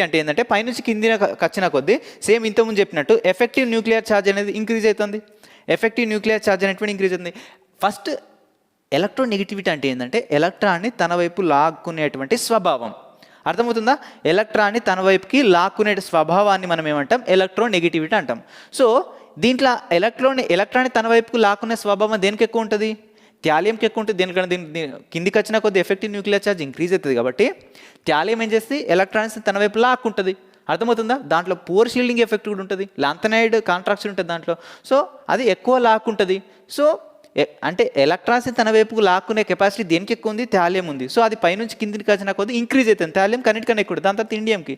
అంటే ఏంటంటే పైనుంచి కిందిన వచ్చిన కొద్దీ సేమ్ ఇంతకుముందు చెప్పినట్టు ఎఫెక్టివ్ న్యూక్లియర్ ఛార్జ్ అనేది ఇంక్రీజ్ అవుతుంది. ఫస్ట్ ఎలక్ట్రోనెగటివిటీ అంటే ఏంటంటే ఎలక్ట్రాన్ని తన వైపు లాక్కునేటువంటి స్వభావం. అర్థమవుతుందా? ఎలక్ట్రాన్ని తన వైపుకి లాక్కునే స్వభావాన్ని మనం ఏమంటాం? ఎలక్ట్రోనెగటివిటీ అంటాం. సో దీంట్లో ఎలక్ట్రాన్ని తన వైపుకు లాక్కునే స్వభావం దేనికి ఎక్కువ ఉంటుంది? థాలియంకి ఎక్కువ ఉంటుంది. దీనికన్నా కిందికి వచ్చిన కొద్ది ఎఫెక్టివ్ న్యూక్లియర్ ఛార్జ్ ఇంక్రీజ్ అవుతుంది కాబట్టి థాలియం ఏం చేస్తే ఎలక్ట్రాన్స్ తన వైపు లాక్కుంటుంది. అర్థమవుతుందా? దాంట్లో పూర్ షీల్డింగ్ ఎఫెక్ట్ కూడా ఉంటుంది, లాంథనైడ్ కాంట్రాక్షన్ ఉంటుంది దాంట్లో. సో అది ఎక్కువ లాక్కుంటుంది. సో అంటే ఎలక్ట్రాన్స్ తన వైపుకు లాక్కునే కెపాసిటీ దేనికి ఎక్కువ ఉంది? థాలియం ఉంది. సో అది పైనుంచి కిందికి వచ్చిన కొద్ది ఇంక్రీజ్ అవుతుంది. థాలియం కన్నిటికన్నా ఎక్కువ, దాని తర్వాత ఇండియంకి,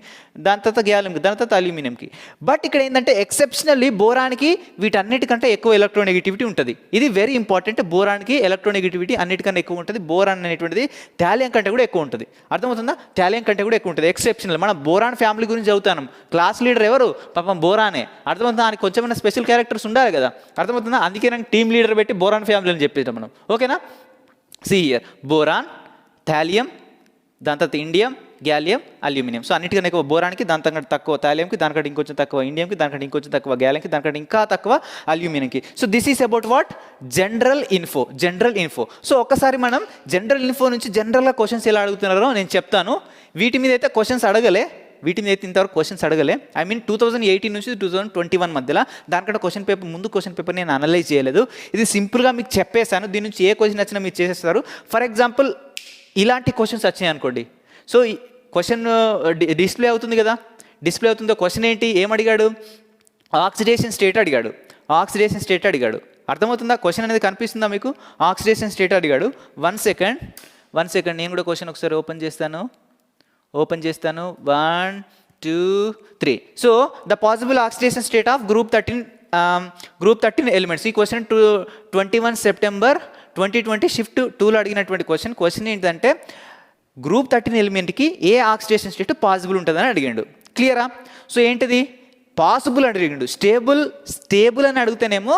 దాని తర్వాత గ్యాలియంకి, దాని తర్వాత అల్యూమినియంకి. బట్ ఇక్కడ ఏంటంటే ఎక్సెప్షనల్లీ బోరాన్కి వీటన్నిటికంటే ఎక్కువ ఎలక్ట్రోనెగటివిటీ ఉంటుంది. ఇది వెరీ ఇంపార్టెంట్. బోరాన్కి ఎలక్ట్రోనెగటివిటీ అన్నిటికన్నా ఎక్కువ ఉంటుంది. బోరాన్ అనేటువంటిది థాలియం కంటే కూడా ఎక్కువ ఉంటుంది. అర్థమవుతుందా? థాలియం కంటే కూడా ఎక్కువ ఉంటుంది. ఎక్సెప్షనల్. మనం బోరాన్ ఫ్యామిలీ గురించి చదువుతాను. క్లాస్ లీడర్ ఎవరు? పాపం బోరానే. అర్థమవుతుందా? దానికి కొంచెమైనా స్పెషల్ క్యారెక్టర్స్ ఉండాలి కదా. అర్థమవుతుందా? అందుకే నాకు టీమ్ లీడర్ పెట్టి బోరాన్ ఫ్యామిలీ అని చెప్పేసాం మనం. ఓకేనా? సి హియర్, బోరాన్, థాలియం, దాని తర్వాత ఇండియం, గ్యాలియం, అల్యూమినియం. సో అన్నిటికన్నా ఎక్కువ బోరాన్కి, దానికంటే తక్కువ థాలియంకి, దానికంటే ఇంకొంచెం తక్కువ ఇండియంకి, దానికంటే ఇంకొంచెం తక్కువ గ్యాలియంకి, దానికంటే ఇంకా తక్కువ అల్యూమినియంకి. So this is about what? General info. So ఒక్కసారి మనం జనరల్ ఇన్ఫో నుంచి జనరల్గా క్వశ్చన్స్ ఎలా అడుగుతున్నారో నేను చెప్తాను. వీటి మీద అయితే క్వశ్చన్స్ అడగలే, ఇంతవరకు క్వశ్చన్స్ అడగలే. 2018 నుంచి 2021 మధ్యలో. దానికంటే క్వశ్చన్ పేపర్ నేను అనలైజ్ చేయలేదు. ఇది సింపుల్గా మీకు చెప్పేశాను. దీని నుంచి ఏ క్వశ్చన్ వచ్చినా మీరు చేసేస్తారు. ఫర్ ఎగ్జాంపుల్ ఇలాంటి క్వశ్చన్స్ వచ్చినాయి అనుకోండి. సో ఈ క్వశ్చన్ డిస్ప్లే అవుతుంది కదా, క్వశ్చన్ ఏంటి, ఏమడిగాడు? ఆక్సిడేషన్ స్టేట్ అడిగాడు. అర్థమవుతుందా? క్వశ్చన్ అనేది కనిపిస్తుందా మీకు? ఆక్సిడేషన్ స్టేట్ అడిగాడు. వన్ సెకండ్ నేను కూడా క్వశ్చన్ ఒకసారి ఓపెన్ చేస్తాను. 1, 2, 3. So the possible oxidation state of group 13 elements. ఈ క్వశ్చన్ 21 సెప్టెంబర్ 2020 షిఫ్ట్ 2లో అడిగినటువంటి క్వశ్చన్ ఏంటంటే గ్రూప్ 13 ఎలిమెంట్కి ఏ ఆక్సిడేషన్ స్టేట్ పాసిబుల్ ఉంటుందని అడిగాడు. క్లియరా? సో ఏంటిది? పాసిబుల్ అని అడిగాడు. స్టేబుల్ అని అడిగితేనేమో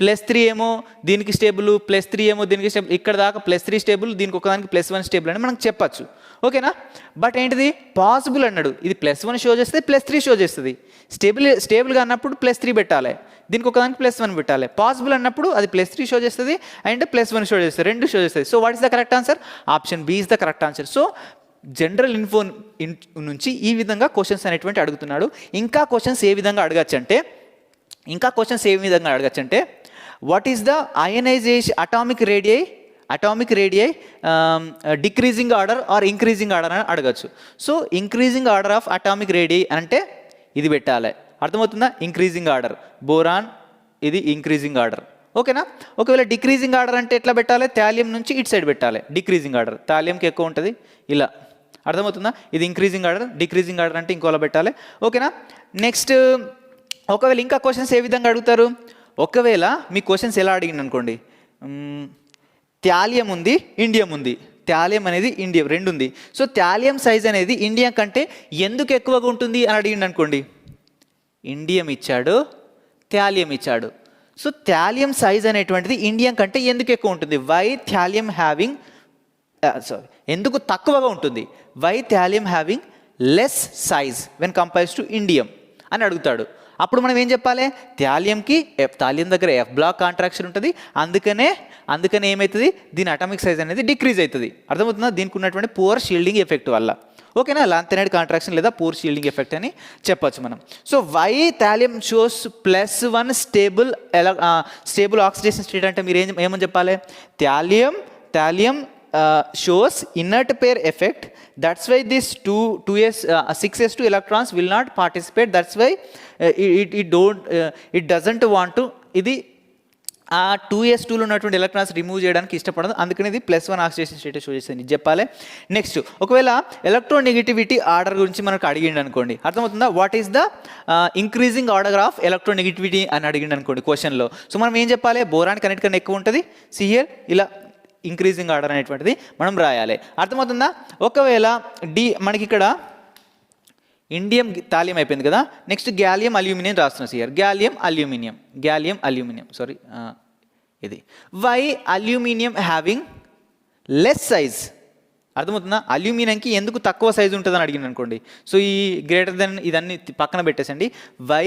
+3 ఏమో దీనికి స్టేబుల్, +3 ఏమో దీనికి స్టేబుల్, ఇక్కడ దాకా +3 స్టేబుల్, దీనికి ఒకదానికి +1 స్టేబుల్ అని మనం చెప్పచ్చు. ఓకేనా? బట్ ఏంటిది? పాసిబుల్ అన్నాడు. ఇది +1 షో చేస్తే +3 షో చేస్తుంది. స్టేబుల్గా అన్నప్పుడు +3 పెట్టాలి, దీనికి ఒకదానికి +1 పెట్టాలి. పాసిబుల్ అన్నప్పుడు అది +3 షో చేస్తుంది అండ్ +1 షో చేస్తుంది, 2 షో చేస్తుంది. So what is the correct answer? Option B is the correct answer. So general info నుంచి ఈ విధంగా క్వశ్చన్స్ అనేటువంటి అడుగుతున్నాడు. ఇంకా క్వశ్చన్స్ ఏ విధంగా అడగచ్చు అంటే what is the ionisation atomic radii decreasing order or increasing order అని అడగచ్చు. So increasing order of atomic radii అంటే ఇది పెట్టాలి. అర్థమవుతుందా? Increasing order. బోరాన్ ఇది ఇంక్రీజింగ్ ఆర్డర్. ఓకేనా? ఒకవేళ డిక్రీజింగ్ ఆర్డర్ అంటే ఎట్లా పెట్టాలి? థాలియం నుంచి ఇటు సైడ్ పెట్టాలి. డిక్రీజింగ్ ఆర్డర్ థాలియంకి ఎక్కువ ఉంటుంది ఇలా. అర్థమవుతుందా? ఇది ఇంక్రీజింగ్ ఆర్డర్. డిక్రీజింగ్ ఆర్డర్ అంటే ఇంకోలా పెట్టాలి. ఓకేనా? నెక్స్ట్ ఒకవేళ ఇంకా క్వశ్చన్స్ ఏ విధంగా అడుగుతారు, ఒకవేళ మీ క్వశ్చన్స్ ఎలా అడిగింది అనుకోండి, థాలియం ఉంది, ఇండియం ఉంది, థాలియం అనేది ఇండియం రెండు ఉంది. సో థాలియం సైజ్ అనేది ఇండియం కంటే ఎందుకు ఎక్కువగా ఉంటుంది అని అడిగింది అనుకోండి, ఇండియం ఇచ్చాడు, థాలియం ఇచ్చాడు. సో థాలియం సైజ్ అనేటువంటిది ఇండియం కంటే ఎందుకు ఎక్కువ ఉంటుంది, వై థాలియం హ్యావింగ్ ఎందుకు తక్కువగా ఉంటుంది, why thallium having less size when compares to indium అని అడుగుతాడు. అప్పుడు మనం ఏం చెప్పాలి, థాలియం దగ్గర ఎఫ్ బ్లాక్ కాంట్రాక్షన్ ఉంటుంది, అందుకనే ఏమవుతుంది, దీని అటామిక్ సైజ్ అనేది డిక్రీజ్ అవుతుంది. అర్థమవుతుందా, దీనికి ఉన్నటువంటి పూర్ షీల్డింగ్ ఎఫెక్ట్ వల్ల. ఓకేనా, లాంథనైడ్ కాంట్రాక్షన్ లేదా పూర్ షీల్డింగ్ ఎఫెక్ట్ అని చెప్పొచ్చు మనం. So why thallium shows +1 stable oxidation state అంటే మీరు ఏమని చెప్పాలి, thallium shows inert pair effect, that's why this 6s2 electrons will not participate, that's why it doesn't want to, ఇది ఆ 2s2లో ఉన్నటువంటి ఎలక్ట్రాన్స్ రిమూవ్ చేయడానికి ఇష్టపడదు, అందుకని ఇది +1 ఆక్సిడేషన్ స్టేటస్ షో చేస్తుంది ఇది చెప్పాలి. నెక్స్ట్, ఒకవేళ ఎలక్ట్రోనెగటివిటీ ఆర్డర్ గురించి మనకు అడిగిండు అనుకోండి, అర్థమవుతుందా, what is the increasing order of electronegativity అని అడిగిండు అనుకోండి క్వశ్చన్లో. సో మనం ఏం చెప్పాలి, బోరాన్ అన్నిటికన్నా ఎక్కువ ఉంటుంది, సిఎల్ ఇలా ఇంక్రీజింగ్ ఆర్డర్ అనేటువంటిది మనం రాయాలి. అర్థమవుతుందా. ఒకవేళ మనకి ఇక్కడ ఇండియం థాలియం అయిపోయింది కదా, నెక్స్ట్ గ్యాలియం అల్యూమినియం రాస్తున్నాం సిఆర్, గ్యాలియం అల్యూమినియం సారీ, ఇది why aluminium having less size. అర్థమవుతుందా, అల్యూమినియంకి ఎందుకు తక్కువ సైజు ఉంటుందని అడిగింది అనుకోండి, సో ఈ గ్రేటర్ దెన్ ఇదన్నీ పక్కన పెట్టేసండి, why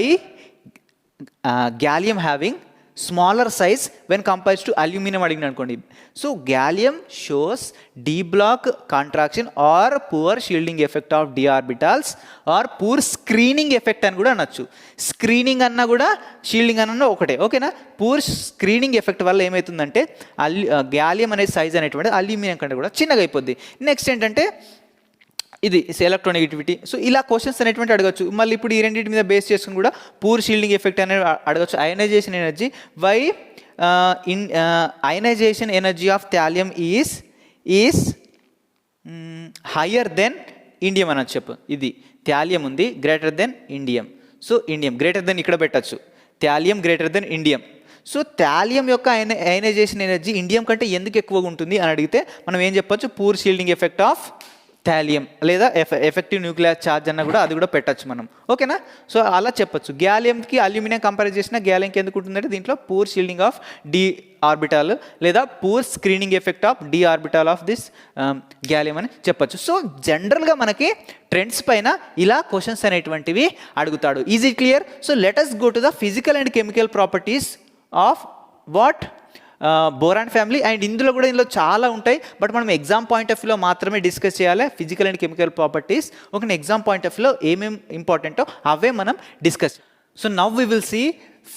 gallium having smaller size when compares to aluminium అడిగిన అనుకోండి. So gallium shows d block contraction or poor shielding effect of d orbitals or poor screening effect అని కూడా అనొచ్చు. స్క్రీనింగ్ అన్నా కూడా షీల్డింగ్ అన్నా ఒకటే, ఓకేనా. పూర్ స్క్రీనింగ్ ఎఫెక్ట్ వల్ల ఏమవుతుందంటే గ్యాలియం అనే సైజ్ అనేటువంటి అల్యూమినియం కంటే కూడా చిన్నగా అయిపోద్ది. నెక్స్ట్ ఏంటంటే ఇది ఎలక్ట్రోనెగటివిటీ. సో ఇలా క్వశ్చన్స్ అనేటువంటి అడగచ్చు. మళ్ళీ ఇప్పుడు ఈ రెండింటి మీద బేస్ చేసుకుని కూడా పూర్ షీల్డింగ్ ఎఫెక్ట్ అనేది అడగచ్చు. Ionisation energy, why ionisation energy of thallium is higher than indium అని చెప్పు. ఇది థాలియం ఉంది greater than indium, so indium greater than ఇక్కడ పెట్టచ్చు, thallium greater than indium. So thallium యొక్క అయనైజేషన్ ఎనర్జీ ఇండియం కంటే ఎందుకు ఎక్కువగా ఉంటుంది అని అడిగితే మనం ఏం చెప్పొచ్చు, poor shielding effect of thallium లేదా ఎఫెక్టివ్ న్యూక్లియర్ ఛార్జ్ అన్న కూడా అది కూడా పెట్టచ్చు మనం, ఓకేనా. సో అలా చెప్పచ్చు. గ్యాలియంకి అల్యూమినియం కంపేర్ చేసిన గ్యాలియంకి ఎందుకు ఉంటుందంటే దీంట్లో poor shielding of d orbital లేదా poor screening effect of d orbital of this gallium అని చెప్పచ్చు. సో జనరల్గా మనకి ట్రెండ్స్ పైన ఇలా క్వశ్చన్స్ అనేటువంటివి అడుగుతాడు. Is it clear? So let us go to the physical and chemical properties of what boron family. And ఇందులో చాలా ఉంటాయి, బట్ మనం ఎగ్జామ్ పాయింట్ ఆఫ్ వ్యూలో మాత్రమే డిస్కస్ చేయాలి. ఫిజికల్ అండ్ కెమికల్ ప్రాపర్టీస్ ఒక ఎగ్జామ్ పాయింట్ ఆఫ్ వ్యూలో ఏమేమి ఇంపార్టెంటో అవే మనం discuss. So now we will see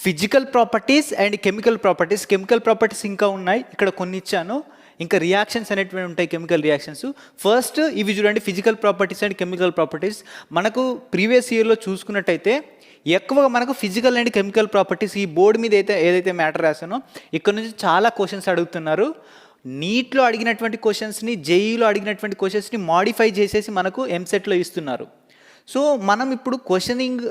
physical properties and chemical properties. Chemical properties ఇంకా ఉన్నాయి, ఇక్కడ కొన్ని ఇచ్చాను. ఇంకా రియాక్షన్స్ అనేటువంటి ఉంటాయి, కెమికల్ రియాక్షన్స్. ఫస్ట్ ఇవి చూడండి, physical properties and chemical properties. మనకు ప్రీవియస్ ఇయర్లో చూసుకున్నట్టయితే ఎక్కువగా మనకు ఫిజికల్ అండ్ కెమికల్ ప్రాపర్టీస్ ఈ బోర్డు మీద ఏదైతే మ్యాటర్ రాసానో ఇక్కడ నుంచి చాలా క్వశ్చన్స్ అడుగుతున్నారు. నీట్లో అడిగినటువంటి క్వశ్చన్స్ని, జేఈలో అడిగినటువంటి క్వశ్చన్స్ని మాడిఫై చేసేసి మనకు ఎంసెట్లో ఇస్తున్నారు. సో మనం ఇప్పుడు క్వశ్చనింగ్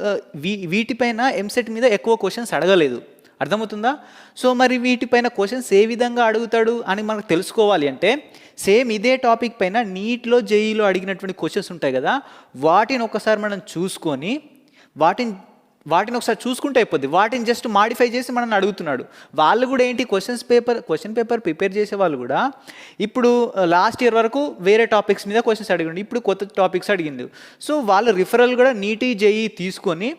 వీటిపైన ఎంసెట్ మీద ఎక్కువ క్వశ్చన్స్ అడగలేదు, అర్థమవుతుందా. సో మరి వీటిపైన క్వశ్చన్స్ ఏ విధంగా అడుగుతాడు అని మనకు తెలుసుకోవాలి అంటే సేమ్ ఇదే టాపిక్ పైన నీట్లో జేఈలో అడిగినటువంటి క్వశ్చన్స్ ఉంటాయి కదా, వాటిని ఒకసారి మనం చూసుకొని వాటిని ఒకసారి చూసుకుంటే అయిపోద్ది. వాటిని జస్ట్ మాడిఫై చేసి మనల్ని అడుగుతున్నాడు. వాళ్ళు కూడా ఏంటి, క్వశ్చన్ పేపర్ ప్రిపేర్ చేసే వాళ్ళు కూడా ఇప్పుడు లాస్ట్ ఇయర్ వరకు వేరే టాపిక్స్ మీద క్వశ్చన్స్ అడిగిండు, ఇప్పుడు కొత్త టాపిక్స్ అడిగిండు. సో వాళ్ళు రిఫరల్ కూడా నీటి జేఈ తీసుకొని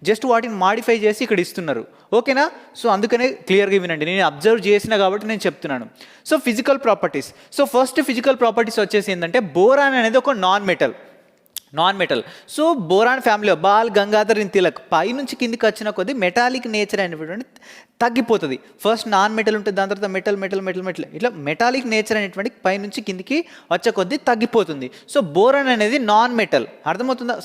జస్ట్ వాటిని మాడిఫై చేసి ఇక్కడ ఇస్తున్నారు, ఓకేనా. సో అందుకనే క్లియర్గా వినండి, నేను అబ్జర్వ్ చేసిన కాబట్టి నేను చెప్తున్నాను. So physical properties. So first physical properties వచ్చేసి ఏంటంటే బోరాన్ అనేది ఒక నాన్ మెటల్. సో బోరాన్ ఫ్యామిలీలో బాల్ గంగాధర్ తిలక్ పైనుంచి కిందికి వచ్చిన కొద్దీ మెటాలిక్ నేచర్ అనేటువంటి తగ్గిపోతుంది. ఫస్ట్ నాన్ మెటల్ ఉంటుంది, దాని తర్వాత మెటల్ ఇట్లా మెటాలిక్ నేచర్ అనేటువంటి పైనుంచి కిందికి వచ్చే కొద్దీ తగ్గిపోతుంది. సో బోరాన్ అనేది నాన్ మెటల్, అర్థమవుతుందా.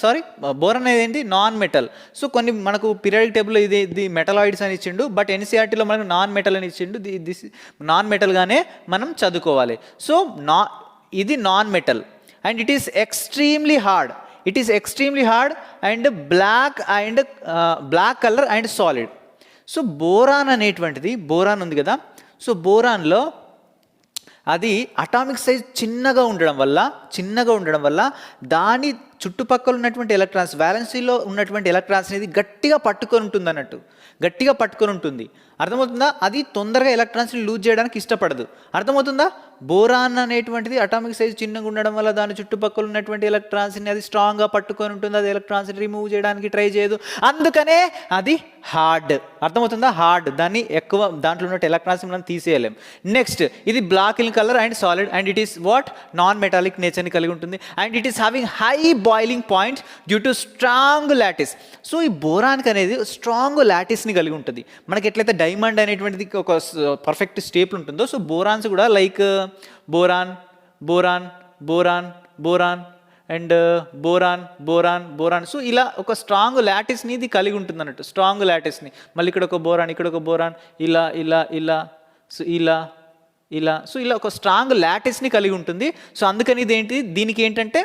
బోరాన్ అనేది ఏంటి, నాన్ మెటల్. సో కొన్ని మనకు పీరియాడిక్ టేబుల్లో ఇది మెటలాయిడ్స్ అని ఇచ్చిండు, బట్ ఎన్సీఆర్టీలో మనకు నాన్ మెటల్ అని ఇచ్చిండు. దిస్ నాన్ మెటల్గానే మనం చదువుకోవాలి. సో ఇది non metal and it is extremely hard. It is extremely hard and black colour and solid. So boron అనేటువంటిది, బోరాన్ ఉంది కదా, సో బోరాన్లో అది అటామిక్ సైజ్ చిన్నగా ఉండడం వల్ల దాని చుట్టుపక్కల ఉన్నటువంటి ఎలక్ట్రాన్స్, వ్యాలెన్సీలో ఉన్నటువంటి ఎలక్ట్రాన్స్ అనేది గట్టిగా పట్టుకొని ఉంటుంది. అర్థమవుతుందా? అది తొందరగా ఎలక్ట్రాన్స్ని లూజ్ చేయడానికి ఇష్టపడదు. అర్థమవుతుందా? బోరాన్ అనేటువంటిది అటామిక్ సైజ్ చిన్నగా ఉండడం వల్ల దాని చుట్టుపక్కల ఉన్నటువంటి ఎలక్ట్రాన్స్ని అది స్ట్రాంగ్గా పట్టుకొని ఉంటుంది. అది ఎలక్ట్రాన్స్ని రిమూవ్ చేయడానికి ట్రై చేయదు, అందుకనే అది హార్డ్. అర్థమవుతుందా? హార్డ్. దాన్ని ఎక్కువ దాంట్లో ఉన్న ఎలక్ట్రాన్స్ మనం తీసేయలేం. నెక్స్ట్, ఇది black in colour and solid and it is what non metallic నేచర్ని కలిగి ఉంటుంది and it is having high boiling point due to strong lattice. So ఈ బోరాన్కి అనేది స్ట్రాంగ్ లాటిస్ని కలిగి ఉంటుంది. మనకి ఎట్లయితే డైమండ్ అనేటువంటిది ఒక పర్ఫెక్ట్ స్టేపుల్ ఉంటుందో, సో బోరాన్స్ కూడా like boron and boron. So ఇలా ఒక స్ట్రాంగ్ లాటిస్ని ఇది కలిగి ఉంటుంది అన్నట్టు, స్ట్రాంగ్ లాటిస్ని. మళ్ళీ ఇక్కడ ఒక బోరాన్, ఇలా ఒక స్ట్రాంగ్ లాటిస్ని కలిగి ఉంటుంది. సో అందుకని దీనికి ఏంటంటే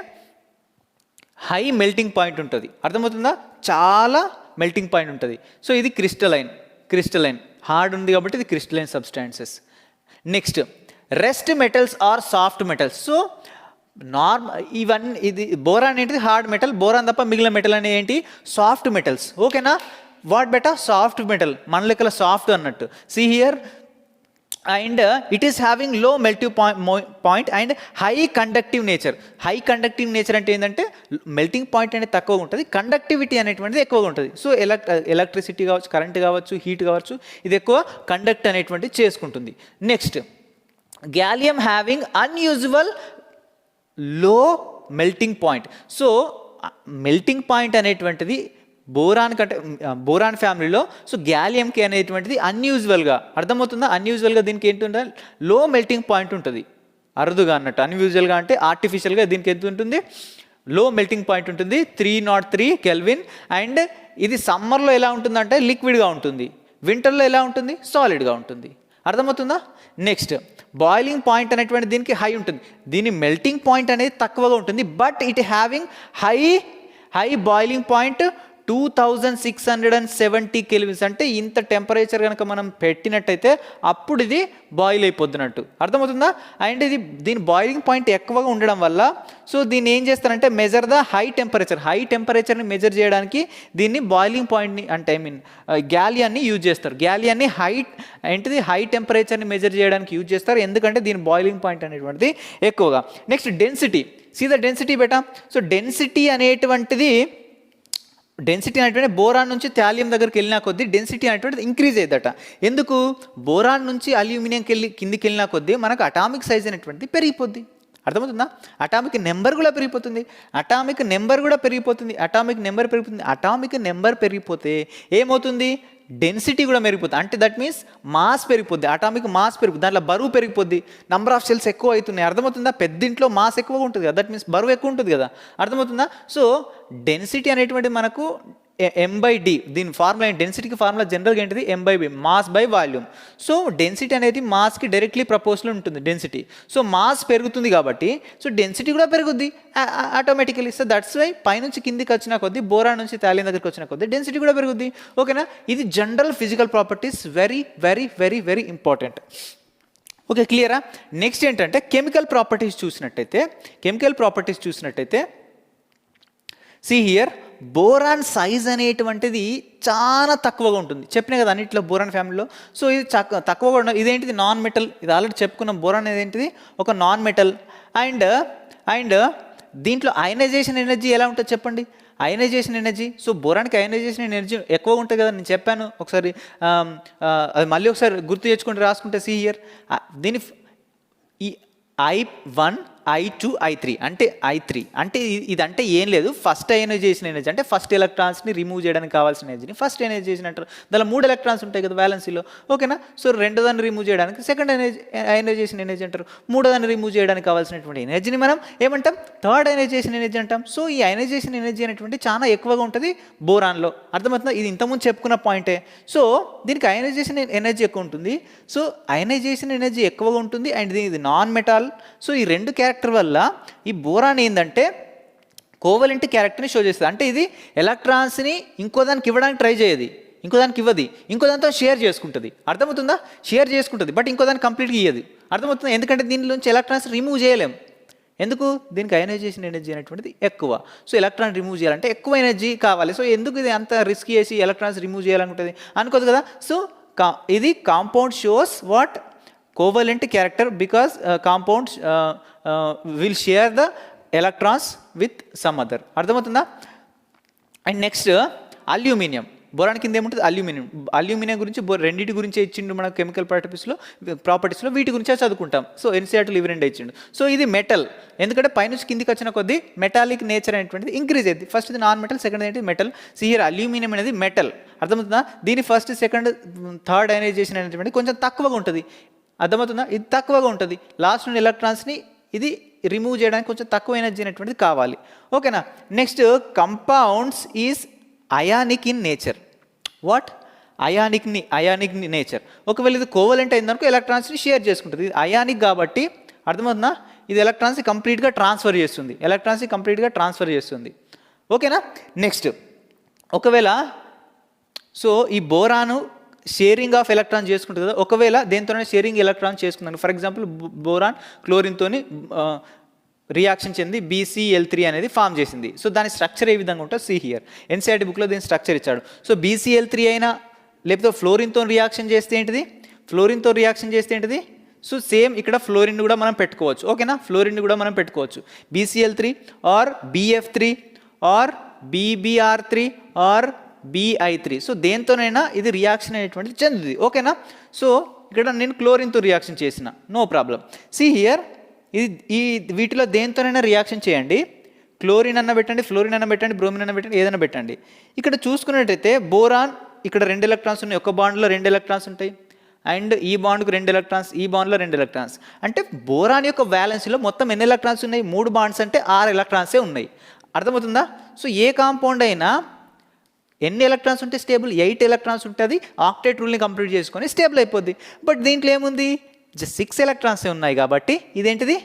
హై మెల్టింగ్ పాయింట్ ఉంటుంది. అర్థమవుతుందా? చాలా మెల్టింగ్ పాయింట్ ఉంటుంది. సో ఇది క్రిస్టలైన్ హార్డ్ ఉంది కాబట్టి ఇది crystalline substances. Next, rest metals are soft metals. So ఇది బోరాన్ ఏంటిది హార్డ్ మెటల్, బోరాన్ తప్ప మిగిలిన మెటల్ అనేది ఏంటి సాఫ్ట్ మెటల్స్. ఓకేనా? వాట్ బెటర్ సాఫ్ట్ మెటల్, మన లెక్కల సాఫ్ట్ అన్నట్టు. See here, and it is having low melting point and high conductive nature. High conductive nature అంటే ఏంటంటే మెల్టింగ్ పాయింట్ అనేది తక్కువగా ఉంటుంది, కండక్టివిటీ అనేటువంటిది ఎక్కువగా ఉంటుంది. సో ఎలక్ట్రిసిటీ కావచ్చు, కరెంట్ కావచ్చు, హీట్ కావచ్చు, ఇది ఎక్కువ కండక్ట్ అనేటువంటిది చేసుకుంటుంది. నెక్స్ట్, గ్యాలియం హ్యావింగ్ అన్యూజువల్ లో melting point. So melting point అనేటువంటిది బోరాన్ ఫ్యామిలీలో, సో గ్యాలియంకి అనేటువంటిది అన్యూజువల్గా, అర్థమవుతుందా? అన్యూజువల్గా దీనికి ఏంటంటే లో మెల్టింగ్ పాయింట్ ఉంటుంది, అరుదుగా అన్నట్టు. అన్యూజువల్గా అంటే ఆర్టిఫిషియల్గా దీనికి ఎంత ఉంటుంది, లో మెల్టింగ్ పాయింట్ ఉంటుంది 303 కెల్విన్. అండ్ ఇది సమ్మర్లో ఎలా ఉంటుందంటే లిక్విడ్గా ఉంటుంది, వింటర్లో ఎలా ఉంటుంది సాలిడ్గా ఉంటుంది. అర్థమవుతుందా? నెక్స్ట్, బాయిలింగ్ పాయింట్ అనేటువంటి దీనికి హై ఉంటుంది, దీని మెల్టింగ్ పాయింట్ అనేది తక్కువగా ఉంటుంది, but it having high boiling point 2670 kelvins. అంటే ఇంత టెంపరేచర్ కనుక మనం పెట్టినట్టయితే అప్పుడు ఇది బాయిల్ అయిపోతున్నట్టు. అర్థమవుతుందా? అండ్ దీని బాయిలింగ్ పాయింట్ ఎక్కువగా ఉండడం వల్ల సో దీన్ని ఏం చేస్తారంటే మెజర్ ద హై టెంపరేచర్ని మెజర్ చేయడానికి దీన్ని బాయిలింగ్ పాయింట్ని అంటే గ్యాలియాన్ని యూజ్ చేస్తారు. గ్యాలియాన్ని హై టెంపరేచర్ని మెజర్ చేయడానికి యూజ్ చేస్తారు, ఎందుకంటే దీని బాయిలింగ్ పాయింట్ అనేటువంటిది ఎక్కువగా. Next, density. See the density బెటా. సో డెన్సిటీ అనేటువంటిది బోరాన్ నుంచి థాలియం దగ్గరికి వెళ్ళినా కొద్దీ డెన్సిటీ అనేటువంటిది ఇంక్రీజ్ అయ్యేదట. ఎందుకు? బోరాన్ నుంచి అల్యూమినియం కిందికి వెళ్ళినా కొద్దీ మనకు అటామిక్ సైజ్ అనేటువంటిది పెరిగిపోద్ది. అర్థమవుతుందా? అటామిక్ నెంబర్ కూడా పెరిగిపోతుంది. అటామిక్ నెంబర్ పెరిగిపోతే ఏమవుతుంది? డెన్సిటీ కూడా పెరిగిపోతుంది. అంటే దట్ మీన్స్ మాస్ పెరిగిపోద్ది, అటామిక్ మాస్ పెరిగిపోద్ది, దాంట్లో బరువు పెరిగిపోద్ది, నంబర్ ఆఫ్ సెల్స్ ఎక్కువ అవుతున్నాయి. అర్థమవుతుందా? పెద్దింట్లో మాస్ ఎక్కువగా ఉంటుంది కదా, దట్ మీన్స్ బరువు ఎక్కువ ఉంటుంది కదా. అర్థమవుతుందా? సో డెన్సిటీ అనేటువంటి మనకు M/D, దీని ఫార్ములా డెన్సిటీకి ఫార్ములా జనరల్గా ఏంటిది M/V, mass by volume. So density అనేది మాస్కి డైరెక్ట్లీ ప్రపోర్షనల్ ఉంటుంది డెన్సిటీ. సో మాస్ పెరుగుతుంది కాబట్టి సో డెన్సిటీ కూడా పెరుగుద్ది ఆటోమేటికలీ. సో దట్స్ వై పైనుంచి కిందికి వచ్చిన కొద్దీ, బోరాన్ నుంచి థాలియం దగ్గరికి వచ్చిన కొద్దీ డెన్సిటీ కూడా పెరుగుద్ది. ఓకేనా? ఇది general physical properties, very very very very important. Okay, క్లియరా? నెక్స్ట్ ఏంటంటే కెమికల్ ప్రాపర్టీస్ చూసినట్టయితే సి హియర్, బోరాన్ సైజ్ అనేటువంటిది చాలా తక్కువగా ఉంటుంది. చెప్పినా కదా అన్నింటిలో బోరాన్ ఫ్యామిలీలో. సో ఇది తక్కువగా ఉండదు. ఇదేంటిది నాన్ మెటల్, ఇది ఆల్రెడీ చెప్పుకున్న బోరాన్ ఏంటిది ఒక నాన్ మెటల్. అండ్ దీంట్లో అయనైజేషన్ ఎనర్జీ ఎలా ఉంటుంది చెప్పండి? అయనైజేషన్ ఎనర్జీ, సో బోరాన్కి అయనైజేషన్ ఎనర్జీ ఎక్కువగా ఉంటుంది కదా, నేను చెప్పాను ఒకసారి, అది మళ్ళీ ఒకసారి గుర్తు తెచ్చుకుంటే రాసుకుంటే సి హియర్, దీని ఈ I1 I2 I3 అంటే I3 అంటే ఇదంటే ఏం లేదు, ఫస్ట్ అయనైజేషన్ ఎనర్జీ అంటే ఫస్ట్ ఎలక్ట్రాన్స్ని రిమూవ్ చేయడానికి కావాల్సిన ఎనర్జీని ఫస్ట్ అయనైజేషన్ అంటారు. దానిలో 3 ఎలక్ట్రాన్స్ ఉంటాయి కదా వ్యాలెన్సీలో. ఓకేనా? సో రెండోదాన్ని రిమూవ్ చేయడానికి సెకండ్ అయనైజేషన్ ఎనర్జీ అంటారు. మూడోదాన్ని రిమూవ్ చేయడానికి కావాల్సినటువంటి ఎనర్జీని మనం ఏమంటాం? థర్డ్ అయనైజేషన్ ఎనర్జీ అంటాం. సో ఈ అయనైజేషన్ ఎనర్జీ అనేటువంటి చాలా ఎక్కువగా ఉంటుంది బోరాన్లో. అర్థమవుతుందా? ఇది ఇంతకుముందు చెప్పుకున్న పాయింటే. సో దీనికి అయనైజేషన్ ఎనర్జీ ఎక్కువ ఉంటుంది. సో అయనైజేషన్ ఎనర్జీ ఎక్కువగా ఉంటుంది అండ్ ఇది నాన్ మెటాల్. సో ఈ రెండు క్యారెక్టర్ వల్ల ఈ బోరాన్ ఏంటంటే కోవలెంట్ క్యారెక్టర్ని షో చేస్తుంది. అంటే ఇది ఎలక్ట్రాన్స్ని ఇంకో దానికి ఇవ్వడానికి ట్రై చేయదు, ఇంకో దానికి ఇవ్వదు, ఇంకో దాంతో షేర్ చేసుకుంటుంది. అర్థమవుతుందా? షేర్ చేసుకుంటుంది, బట్ ఇంకో దానికి కంప్లీట్గా ఇవ్వదు. అర్థమవుతుందా? ఎందుకంటే దీనిలోంచి ఎలక్ట్రాన్స్ రిమూవ్ చేయలేం. ఎందుకు? దీనికి అయనైజేషన్ ఎనర్జీ అనేటువంటిది ఎక్కువ. సో ఎలక్ట్రాన్ రిమూవ్ చేయాలంటే ఎక్కువ ఎనర్జీ కావాలి. సో ఎందుకు ఇది అంత రిస్క్ చేసి ఎలక్ట్రాన్స్ రిమూవ్ చేయాలనుకుంటుంది? అనుకోదు కదా. సో ఇది compound shows what covalent character because compounds will share the electrons with some other. అర్థమవుతుందా? And next aluminium. బోరాన్ కింద ఏముంటుంది? అల్యూమినియం. అల్యూమినియం గురించి రెండింటి గురించి ఇచ్చిండు మన కెమికల్ ప్రాపర్టీస్లో వీటి గురించే చదువుకుంటాం. సో ఎన్సీఆర్టీలో ఇవి రెండు ఇచ్చిండు. సో ఇది మెటల్. ఎందుకంటే పైనుంచి కిందికి వచ్చిన కొద్దీ మెటాలిక్ నేచర్ అనేటువంటిది ఇంక్రీజ్ అయింది. ఫస్ట్ ఇది నాన్ మెటల్, సెకండ్ ఏంటి మెటల్. సిహియర్ అల్యూమినియం అనేది మెటల్. అర్థమవుతుందా? దీని ఫస్ట్, సెకండ్, థర్డ్ అయనైజేషన్ అనేటువంటి కొంచెం తక్కువగా ఉంటుంది. అర్థమవుతుందా? ఇది తక్కువగా ఉంటుంది. లాస్ట్ నుండి ఎలక్ట్రాన్స్ని ఇది రిమూవ్ చేయడానికి కొంచెం తక్కువ ఎనర్జీ అనేటువంటిది కావాలి. ఓకేనా? Next compounds is ionic in nature. What? Ionic nature. ఒకవేళ ఇది కోవలెంట్ అయిందనుకో ఎలక్ట్రాన్స్ని షేర్ చేసుకుంటుంది. ఇది అయానిక్ కాబట్టి అర్థమవుతుందా? ఇది ఎలక్ట్రాన్స్ని కంప్లీట్గా ట్రాన్స్ఫర్ చేస్తుంది. ఓకేనా? నెక్స్ట్ ఒకవేళ సో ఈ బోరాను షేరింగ్ ఆఫ్ ఎలక్ట్రాన్ చేసుకుంటుంది కదా. ఒకవేళ దేంతోనే షేరింగ్ ఎలక్ట్రాన్ చేసుకున్నాను, ఫర్ ఎగ్జాంపుల్ బోరాన్ క్లోరిన్తోని రియాక్షన్ చెంది BCl3 అనేది ఫామ్ చేసింది. సో దాని స్ట్రక్చర్ ఏ విధంగా ఉంటుంది? See here. ఎన్సీఆర్టీ బుక్లో దీని స్ట్రక్చర్ ఇచ్చాడు. సో BCl3 అయినా లేకపోతే ఫ్లోరిన్తో రియాక్షన్ చేస్తే ఏంటిది? సో సేమ్ ఇక్కడ ఫ్లోరిన్ కూడా మనం పెట్టుకోవచ్చు. ఓకేనా? ఫ్లోరిన్ కూడా మనం పెట్టుకోవచ్చు. BCl3 or BF3 or BBr3 or BI3. So దేంతోనైనా ఇది రియాక్షన్ అనేటువంటిది చెందుతుంది. ఓకేనా? సో ఇక్కడ నేను క్లోరిన్తో రియాక్షన్ చేసిన, నో ప్రాబ్లం. సి హియర్, ఈ వీటిలో దేంతోనైనా రియాక్షన్ చేయండి. క్లోరిన్ అన్న పెట్టండి, ఫ్లోరిన్ అన్న పెట్టండి, బ్రోమిన్ అన్న పెట్టండి, ఏదైనా పెట్టండి. ఇక్కడ చూసుకున్నట్టయితే బోరాన్ ఇక్కడ 2 ఎలక్ట్రాన్స్ ఉన్నాయి. ఒక బాండ్లో 2 ఎలక్ట్రాన్స్ ఉంటాయి. అండ్ ఈ బాండ్కు 2 ఎలక్ట్రాన్స్, ఈ బాండ్లో 2 ఎలక్ట్రాన్స్. అంటే బోరాన్ యొక్క వ్యాలెన్సీలో మొత్తం ఎన్ని ఎలక్ట్రాన్స్ ఉన్నాయి? 3 బాండ్స్ అంటే 6 ఎలక్ట్రాన్సే ఉన్నాయి. అర్థమవుతుందా? సో ఏ కాంపౌండ్ అయినా ఎన్ని ఎలక్ట్రాన్స్ ఉంటే స్టేబుల్? 8 ఎలక్ట్రాన్స్ ఉంటుంది. ఆక్టేట్ రూల్ని కంప్లీట్ చేసుకొని స్టేబుల్ అయిపోద్ది. బట్ దీంట్లో ఏముంది? జస్ట్ 6 ఎలక్ట్రాన్సే ఉన్నాయి కాబట్టి ఇదేంటిది?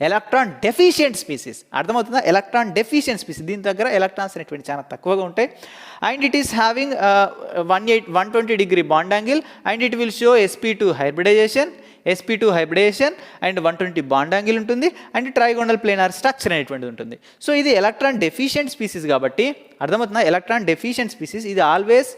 Electron deficient species. అర్థమవుతుందా? Electron deficient species. దీని దగ్గర ఎలక్ట్రాన్స్ అనేటువంటి చాలా తక్కువగా ఉంటాయి. And it is having 120 degree bond angle and it will show sp2 hybridization and 120 bond angle ఉంటుంది. అండ్ ట్రైగోనల్ ప్లేనార్ స్ట్రక్చర్ అనేటువంటిది ఉంటుంది. సో ఇది ఎలక్ట్రాన్ డెఫిషియెంట్ స్పీసీస్ కాబట్టి అర్థమవుతుందా? ఎలక్ట్రాన్ డెఫిషియెంట్ స్పీసీస్ ఇది ఆల్వేస్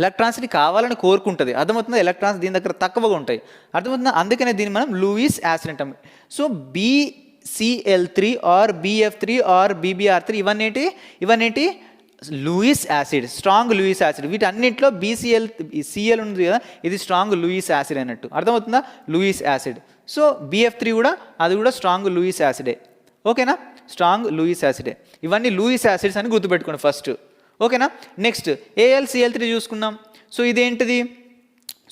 ఎలక్ట్రాన్స్ని కావాలని కోరుకుంటుంది. అర్థమవుతుందా? ఎలక్ట్రాన్స్ దీని దగ్గర తక్కువగా ఉంటాయి. అర్థమవుతుందా? అందుకనే దీన్ని మనం లూయిస్ యాసిడ్ అంటాం. So BCl3 or BF3 or BBr3 ఇవన్నీ Lewis acid, strong Lewis acid. వీటన్నింటిలో Cl ఉంది కదా, ఇది స్ట్రాంగ్ లూయిస్ యాసిడ్ అన్నట్టు. అర్థమవుతుందా? Lewis acid. సో BF3 కూడా అది కూడా స్ట్రాంగ్ లూయిస్ యాసిడే. ఓకేనా? స్ట్రాంగ్ లూయిస్ యాసిడే. ఇవన్నీ లూయిస్ యాసిడ్స్ అని గుర్తుపెట్టుకోండి ఫస్ట్. ఓకేనా? నెక్స్ట్ AlCl3 చూసుకున్నాం. సో ఇదేంటిది?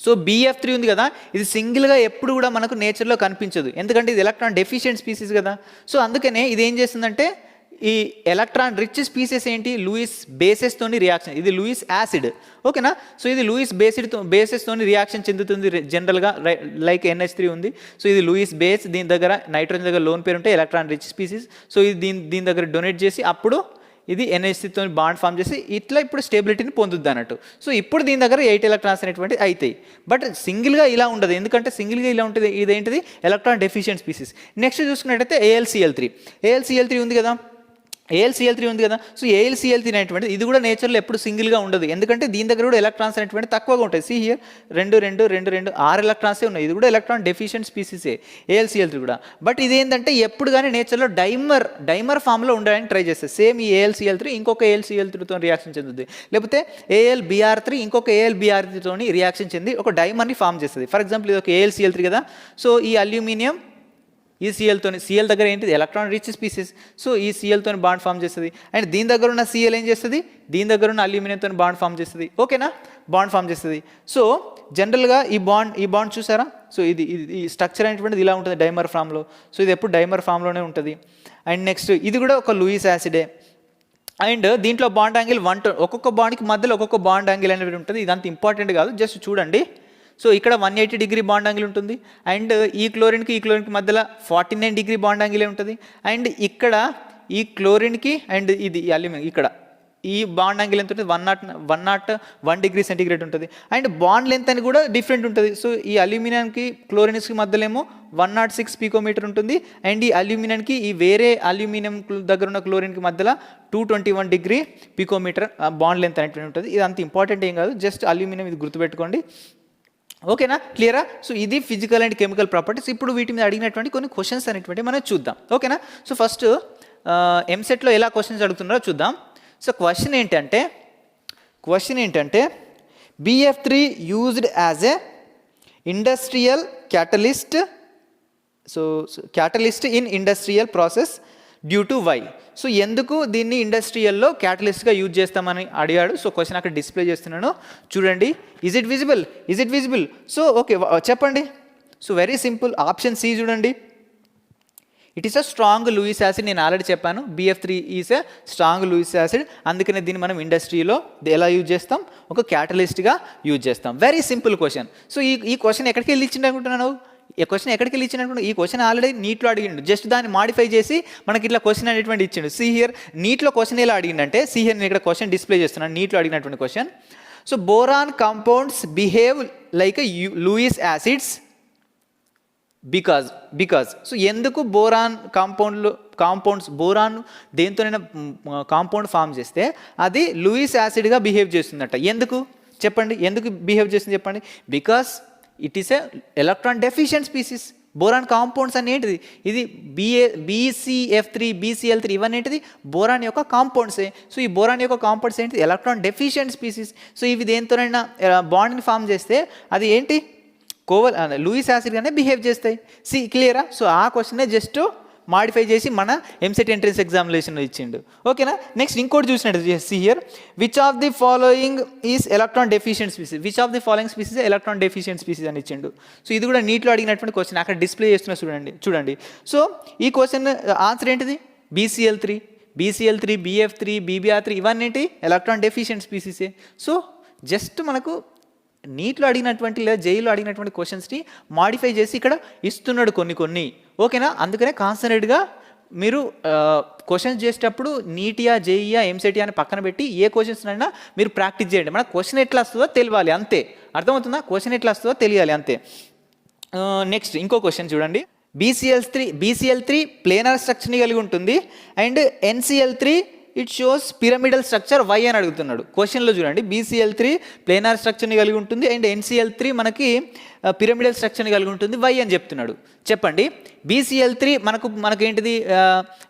సో BF3 ఉంది కదా, ఇది సింగిల్గా ఎప్పుడు కూడా మనకు నేచర్లో కనిపించదు. ఎందుకంటే ఇది ఎలక్ట్రాన్ డెఫిషియెంట్ స్పీసీస్ కదా. సో అందుకనే ఇది ఏం చేస్తుందంటే ఈ ఎలక్ట్రాన్ రిచ్ స్పీసెస్ ఏంటి? లూయిస్ బేసెస్తోని రియాక్షన్. ఇది లూయిస్ యాసిడ్. ఓకేనా? సో ఇది లూయిస్ బేసెస్తోని రియాక్షన్ చెందుతుంది జనరల్గా, లైక్ NH3 ఉంది. సో ఇది లూయిస్ బేస్, దీని దగ్గర నైట్రోజన్ దగ్గర లోన్ పేరు ఉంటే ఎలక్ట్రాన్ రిచ్ స్పీసీస్. సో ఇది దీని దగ్గర డొనేట్ చేసి అప్పుడు ఇది NH3తో బాండ్ ఫామ్ చేసి ఇట్లా ఇప్పుడు స్టేబిలిటీని పొందుద్ది అన్నట్టు. సో ఇప్పుడు దీని దగ్గర 8 ఎలక్ట్రాన్స్ అనేటువంటి అవుతాయి. బట్ సింగిల్గా ఇలా ఉండదు. ఎందుకంటే సింగిల్గా ఇలా ఉంటుంది. ఇదేంటిది? Electron deficient species. నెక్స్ట్ చూసుకున్నట్టయితే AlCl3 ఉంది కదా. AlCl3 ఉంది కదా. సో AlCl3 అనేటువంటిది ఇది కూడా నేచర్లో ఎప్పుడు సింగిల్గా ఉండదు. ఎందుకంటే దీని దగ్గర కూడా ఎలక్ట్రాన్స్ అనేటువంటి తక్కువగా ఉంటాయి. సి హియర్ 2 6 ఎలక్ట్రాన్సే ఉన్నాయి. ఇది కూడా ఎలక్ట్రాన్ డెఫిషియెంట్ స్పీసీసే AlCl3 కూడా. బట్ ఇదేంటంటే ఎప్పుడు కానీ నేచర్లో డైమర్ ఫామ్లో ఉండడానికి ట్రై చేస్తుంది. సేమ్ ఈ AlCl3 ఇంకొక AlCl3తో రియాక్షన్ చెందుతుంది. లేకపోతే AlBr3 ఇంకొక AlBr3తో రియాక్షన్ చెంది ఒక డైమర్ని ఫామ్ చేస్తుంది. ఫర్ ఎగ్జాంపుల్ ఇది ఒక AlCl3 కదా. సో ఈ అల్యూమినియం ఈ Cl దగ్గర ఏంటిది? Electron rich species. సో ఈ Clతో బాండ్ ఫామ్ చేస్తుంది. అండ్ దీని దగ్గర ఉన్న Cl ఏం చేస్తుంది? దీని దగ్గర ఉన్న అల్యూమినియంతో బాండ్ ఫామ్ చేస్తుంది. ఓకేనా? బాండ్ ఫామ్ చేస్తుంది. సో జనరల్గా ఈ బాండ్ చూసారా? సో ఈ స్ట్రక్చర్ అనేటువంటిది ఇలా ఉంటుంది డైమర్ ఫామ్లో. సో ఇది ఎప్పుడు డైమర్ ఫామ్లోనే ఉంటుంది. అండ్ నెక్స్ట్ ఇది కూడా ఒక లూయిస్ యాసిడే. అండ్ దీంట్లో బాండ్ యాంగిల్ ఒక్కొక్క బాండ్కి మధ్యలో ఒక్కొక్క బాండ్ యాంగిల్ అనేది ఉంటుంది. ఇదంత ఇంపార్టెంట్ కాదు, జస్ట్ చూడండి. సో ఇక్కడ 180 డిగ్రీ బాండ్ యాంగిల్ ఉంటుంది. అండ్ ఈ క్లోరిన్కి మధ్యలో 49 డిగ్రీ బాండ్ యాంగిలే ఉంటుంది. అండ్ ఇక్కడ ఈ క్లోరిన్కి అండ్ ఇది అల్యూమినియం ఇక్కడ ఈ బాండ్ యాంగిల్ ఎంత ఉంటుంది 101 డిగ్రీ సెంటీగ్రేడ్ ఉంటుంది అండ్ బాండ్ లెంత్ అని కూడా డిఫరెంట్ ఉంటుంది. సో ఈ అల్యూమినియంకి క్లోరిన్స్కి మధ్యలో ఏమో 106 పికోమీటర్ ఉంటుంది అండ్ ఈ అల్యూమినియంకి ఈ వేరే అల్యూమినియం దగ్గర ఉన్న క్లోరిన్కి మధ్యలో 221 డిగ్రీ పికోమీటర్ బాండ్ లెంత్ అనేటువంటి ఉంటుంది. ఇది అంత ఇంపార్టెంట్ ఏం కాదు, జస్ట్ అల్యూమినియం ఇది గుర్తుపెట్టుకోండి. ఓకేనా, క్లియరా? సో ఇది ఫిజికల్ అండ్ కెమికల్ ప్రాపర్టీస్. ఇప్పుడు వీటి మీద అడిగినటువంటి కొన్ని క్వశ్చన్స్ అనేటువంటి మనం చూద్దాం. ఓకేనా, సో ఫస్ట్ ఎంసెట్లో ఎలా క్వశ్చన్స్ అడుగుతున్నారో చూద్దాం. సో క్వశ్చన్ ఏంటంటే BF3 used as a industrial catalyst, so catalyst in industrial process due to why. So ఎందుకు దీన్ని ఇండస్ట్రియల్లో క్యాటలిస్ట్గా యూజ్ చేస్తామని అడిగాడు. సో క్వశ్చన్ అక్కడ డిస్ప్లే చేస్తున్నాను చూడండి. Is it visible? So okay చెప్పండి. So very simple, option C చూడండి. It is a strong Lewis acid. నేను ఆల్రెడీ చెప్పాను BF3 is a strong Lewis acid. అందుకనే దీన్ని మనం ఇండస్ట్రీలో ఎలా యూజ్ చేస్తాం, ఒక క్యాటలిస్ట్గా యూజ్ చేస్తాం. Very simple question. సో ఈ క్వశ్చన్ ఎక్కడికి వెళ్ళి ఇచ్చిండు అనుకుంటున్నాను? ఈ క్వశ్చన్ ఎక్కడికి వెళ్ళి ఇచ్చిండు అనుకుంటున్నా? ఈ క్వశ్చన్ ఆల్రెడీ నీట్లో అడిగిండు, జస్ట్ దాన్ని మాడిఫై చేసి మనకి ఇట్లా క్వశ్చన్ అనేటువంటి ఇచ్చిండు. సి హియర్ నీట్లో క్వశ్చన్ ఎలా అడిగిండంటే, సి హియర్ నేను ఇక్కడ క్వశ్చన్ డిస్ప్లే చేస్తున్నాను, నీట్లో అడిగినటువంటి question. So boron compounds behave like Lewis acids because so ఎందుకు బోరాన్ కాంపౌండ్స్ బోరాన్ దేంతోనైనా కాంపౌండ్ ఫామ్ చేస్తే అది లూయిస్ యాసిడ్గా బిహేవ్ చేస్తుందట. ఎందుకు చెప్పండి, ఎందుకు బిహేవ్ చేస్తుంది చెప్పండి? Because it is a electron deficient species. Boron compounds అని ఏంటిది? ఇది BCF3 BCl3 ఇవన్నీ ఏంటిది? బోరాన్ యొక్క కాంపౌండ్సే. సో ఈ బోరాన్ యొక్క కాంపౌండ్స్ ఏంటిది? Electron deficient species. సో ఇవి దేంతోనైనా బాండ్ని ఫామ్ చేస్తే అది ఏంటి? లూయిస్ యాసిడ్గానే బిహేవ్ చేస్తాయి. సి క్లియరా? సో ఆ క్వశ్చనే జస్ట్ మాడిఫై చేసి మన ఎంసెట్ ఎంట్రన్స్ ఎగ్జామినేషన్లో ఇచ్చిండు. ఓకేనా, నెక్స్ట్ ఇంకోటి చూసినట్టు see here, which of the following is electron deficient species. Which of the following species electron deficient species అని ఇచ్చిండు. సో ఇది కూడా నీట్లో అడిగినటువంటి క్వశ్చన్, అక్కడ డిస్ప్లే చేస్తున్నా చూడండి. సో ఈ క్వశ్చన్ ఆన్సర్ ఏంటిది? BCl3, BF3, BBr3 ఇవన్నీ ఏంటి? ఎలక్ట్రాన్ డెఫిషియెంట్ స్పీసీసే. సో జస్ట్ మనకు నీట్లో అడిగినటువంటి లేదా జైల్లో అడిగినటువంటి క్వశ్చన్స్ని మాడిఫై చేసి ఇక్కడ ఇస్తున్నాడు కొన్ని. ఓకేనా, అందుకనే కాన్సన్ట్రేట్గా మీరు క్వశ్చన్స్ చేసేటప్పుడు నీటియా జేఈయా ఎంసెటియా అని పక్కన పెట్టి ఏ క్వశ్చన్స్ అయినా మీరు ప్రాక్టీస్ చేయండి. మన క్వశ్చన్ ఎట్లా వస్తుందో తెలియాలి అంతే. అర్థమవుతుందా? క్వశ్చన్ ఎట్లా వస్తుందో తెలియాలి అంతే. నెక్స్ట్ ఇంకో క్వశ్చన్ చూడండి. BCl3 ప్లేనర్ స్ట్రక్చర్ని కలిగి ఉంటుంది and NCl3 it shows pyramidal structure why అని అడుగుతున్నాడు. క్వశ్చన్లో చూడండి, BCl3 ప్లేనార్ స్ట్రక్చర్ని కలిగి ఉంటుంది అండ్ NCl3 మనకి పిరమిడల్ స్ట్రక్చర్ని కలిగి ఉంటుంది వై అని చెప్తున్నాడు. చెప్పండి, BCl3 మనకేంటిది?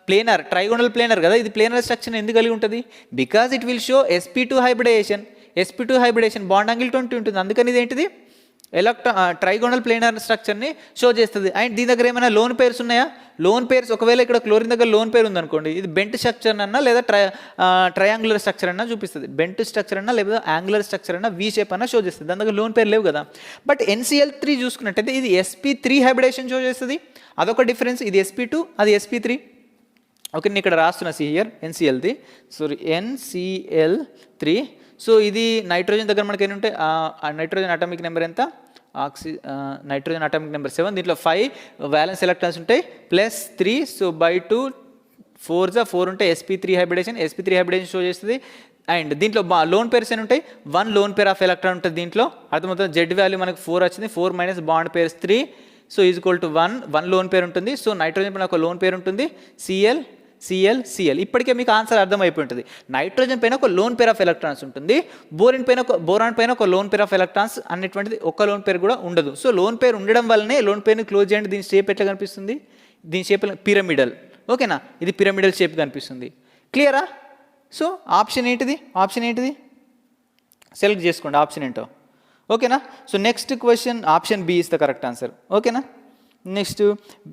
ప్లేనర్, ట్రైగోనల్ ప్లేనర్ కదా, ఇది ప్లేనర్ స్ట్రక్చర్ ఎందుకు కలిగి ఉంటుంది? Because it will show sp2 hybridisation bond angle 20 ఉంటుంది. అందుకని ఇది ఏంటిది? ట్రైగోనల్ ప్లేనర్ స్ట్రక్చర్ని షో చేస్తుంది. అండ్ దీని దగ్గర ఏమైనా లోన్ పేర్స్ ఉన్నాయా? లోన్ పేర్స్ ఒకవేళ ఇక్కడ క్లోరిన్ దగ్గర లోన్ పేరు ఉందనుకోండి, ఇది బెంట్ స్ట్రక్చర్ అన్నా లేదా ట్రయాంగులర్ స్ట్రక్చర్ అన్నా చూపిస్తుంది. బెంట్ స్ట్రక్చర్ అన్నా లేదా యాంగులర్ స్ట్రక్చర్ అన్నా V షేప్ అన్నా షో చేస్తుంది. దాని దగ్గర లోన్ పేరు లేవు కదా. బట్ NCl3 చూసుకున్నట్టయితే ఇది sp3 హైబ్రిడేషన్ షో చేస్తుంది, అదొక డిఫరెన్స్. ఇది sp2, అది sp3. ఓకే, నేను ఇక్కడ రాస్తున్నా సి హియర్ NCl3. సో ఇది నైట్రోజన్ దగ్గర మనకి ఏంటంటే నైట్రోజన్ అటామిక్ నెంబర్ ఎంత? Nitrogen atomic number 7. దీంట్లో 5 వ్యాలెన్స్ ఎలక్ట్రాన్స్ ఉంటాయి +3. సో by 2 4 ఉంటే sp3 హైబ్రిడేషన్ షో చేస్తుంది. అండ్ దీంట్లో లోన్ పేర్స్ అని ఉంటాయి, 1 లోన్ పేర్ ఆఫ్ ఎలక్ట్రాన్ ఉంటుంది దీంట్లో. అర్థమవుతుంది. Z వాల్యూ మనకు 4 వచ్చింది, 4 - bond pairs 3. So is equal to 1 loan పేరు ఉంటుంది. సో నైట్రోజన్ పైన ఒక లోన్ పేరు ఉంటుంది, Cl. ఇప్పటికే మీకు ఆన్సర్ అర్థమైపోయి ఉంటుంది. నైట్రోజన్ పైన ఒక లోన్ పేర్ ఆఫ్ ఎలక్ట్రాన్స్ ఉంటుంది, బోరాన్ పైన ఒక లోన్ పేర్ ఆఫ్ ఎలక్ట్రాన్స్ అనేటువంటిది ఒక్క లోన్ పేరు కూడా ఉండదు. సో లోన్ పేరు ఉండడం వల్లనే లోన్ పేరుని క్లోజ్ చేయండి. దీని షేప్ ఎట్లా కనిపిస్తుంది? దీని షేప్ పిరమిడల్. ఓకేనా, ఇది పిరమిడల్ షేప్ కనిపిస్తుంది. క్లియరా? సో ఆప్షన్ ఏంటిది? సెలెక్ట్ చేసుకోండి ఆప్షన్ ఏంటో. ఓకేనా, so next question option B is the correct answer. ఓకేనా, next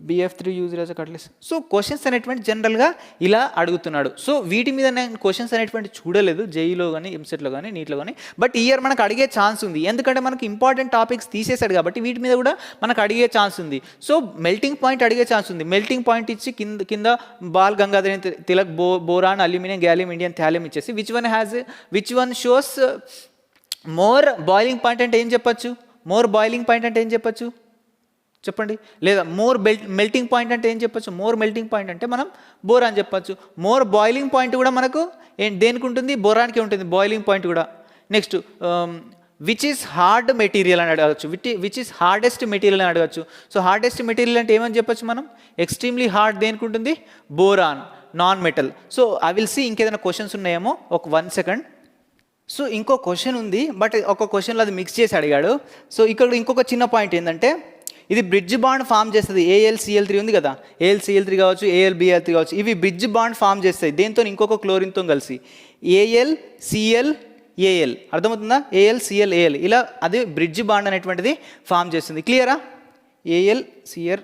BF3 use as a catalyst. So questions అనేటువంటి జనరల్గా ఇలా అడుగుతున్నాడు. సో వీటి మీద నేను క్వశ్చన్స్ అనేటువంటి చూడలేదు జేఈలో కానీ ఎంసెట్లో కానీ నీట్లో కానీ. బట్ ఈ ఇయర్ మనకు అడిగే ఛాన్స్ ఉంది, ఎందుకంటే మనకు ఇంపార్టెంట్ టాపిక్స్ తీసేశాడు కాబట్టి వీటి మీద కూడా మనకు అడిగే ఛాన్స్ ఉంది. సో మెల్టింగ్ పాయింట్ అడిగే ఛాన్స్ ఉంది. మెల్టింగ్ పాయింట్ ఇచ్చి కింద Bal Gangadhar Tilak boron aluminium gallium indium thallium ఇచ్చేసి which one shows more boiling point అంటే ఏం చెప్పచ్చు? చెప్పండి. లేదా మోర్ మెల్టింగ్ పాయింట్ అంటే ఏం చెప్పొచ్చు? మోర్ మెల్టింగ్ పాయింట్ అంటే మనం బోరాన్ చెప్పొచ్చు. మోర్ బాయిలింగ్ పాయింట్ కూడా మనకు దేనికి ఉంటుంది? బోరాన్కి ఉంటుంది బాయిలింగ్ పాయింట్ కూడా. Next which is hard material అని అడగచ్చు, విచ్ ఈస్ హార్డెస్ట్ మెటీరియల్ అని అడగచ్చు. సో హార్డెస్ట్ మెటీరియల్ అంటే ఏమని చెప్పొచ్చు మనం? ఎక్స్ట్రీమ్లీ హార్డ్ దేనికి ఉంటుంది? Boron, non metal. So I will see ఇంకేదైనా క్వశ్చన్స్ ఉన్నాయేమో, ఒక 1 సెకండ్. సో ఇంకో క్వశ్చన్ ఉంది, బట్ ఒక క్వశ్చన్లో అది మిక్స్ చేసి అడిగాడు. సో ఇక్కడ ఇంకొక చిన్న పాయింట్ ఏంటంటే, ఇది బ్రిడ్జ్ బాండ్ ఫామ్ చేస్తుంది. AlCl3 ఉంది కదా, AlCl3 కావచ్చు, AlBr3 కావచ్చు, ఇవి బ్రిడ్జ్ బాండ్ ఫామ్ చేస్తాయి దేంతో? ఇంకొక క్లోరిన్తో కలిసి. AlClAl, అర్థమవుతుందా? AlClAl, ఇలా అది బ్రిడ్జ్ బాండ్ అనేటువంటిది ఫామ్ చేస్తుంది. క్లియరా? AlCl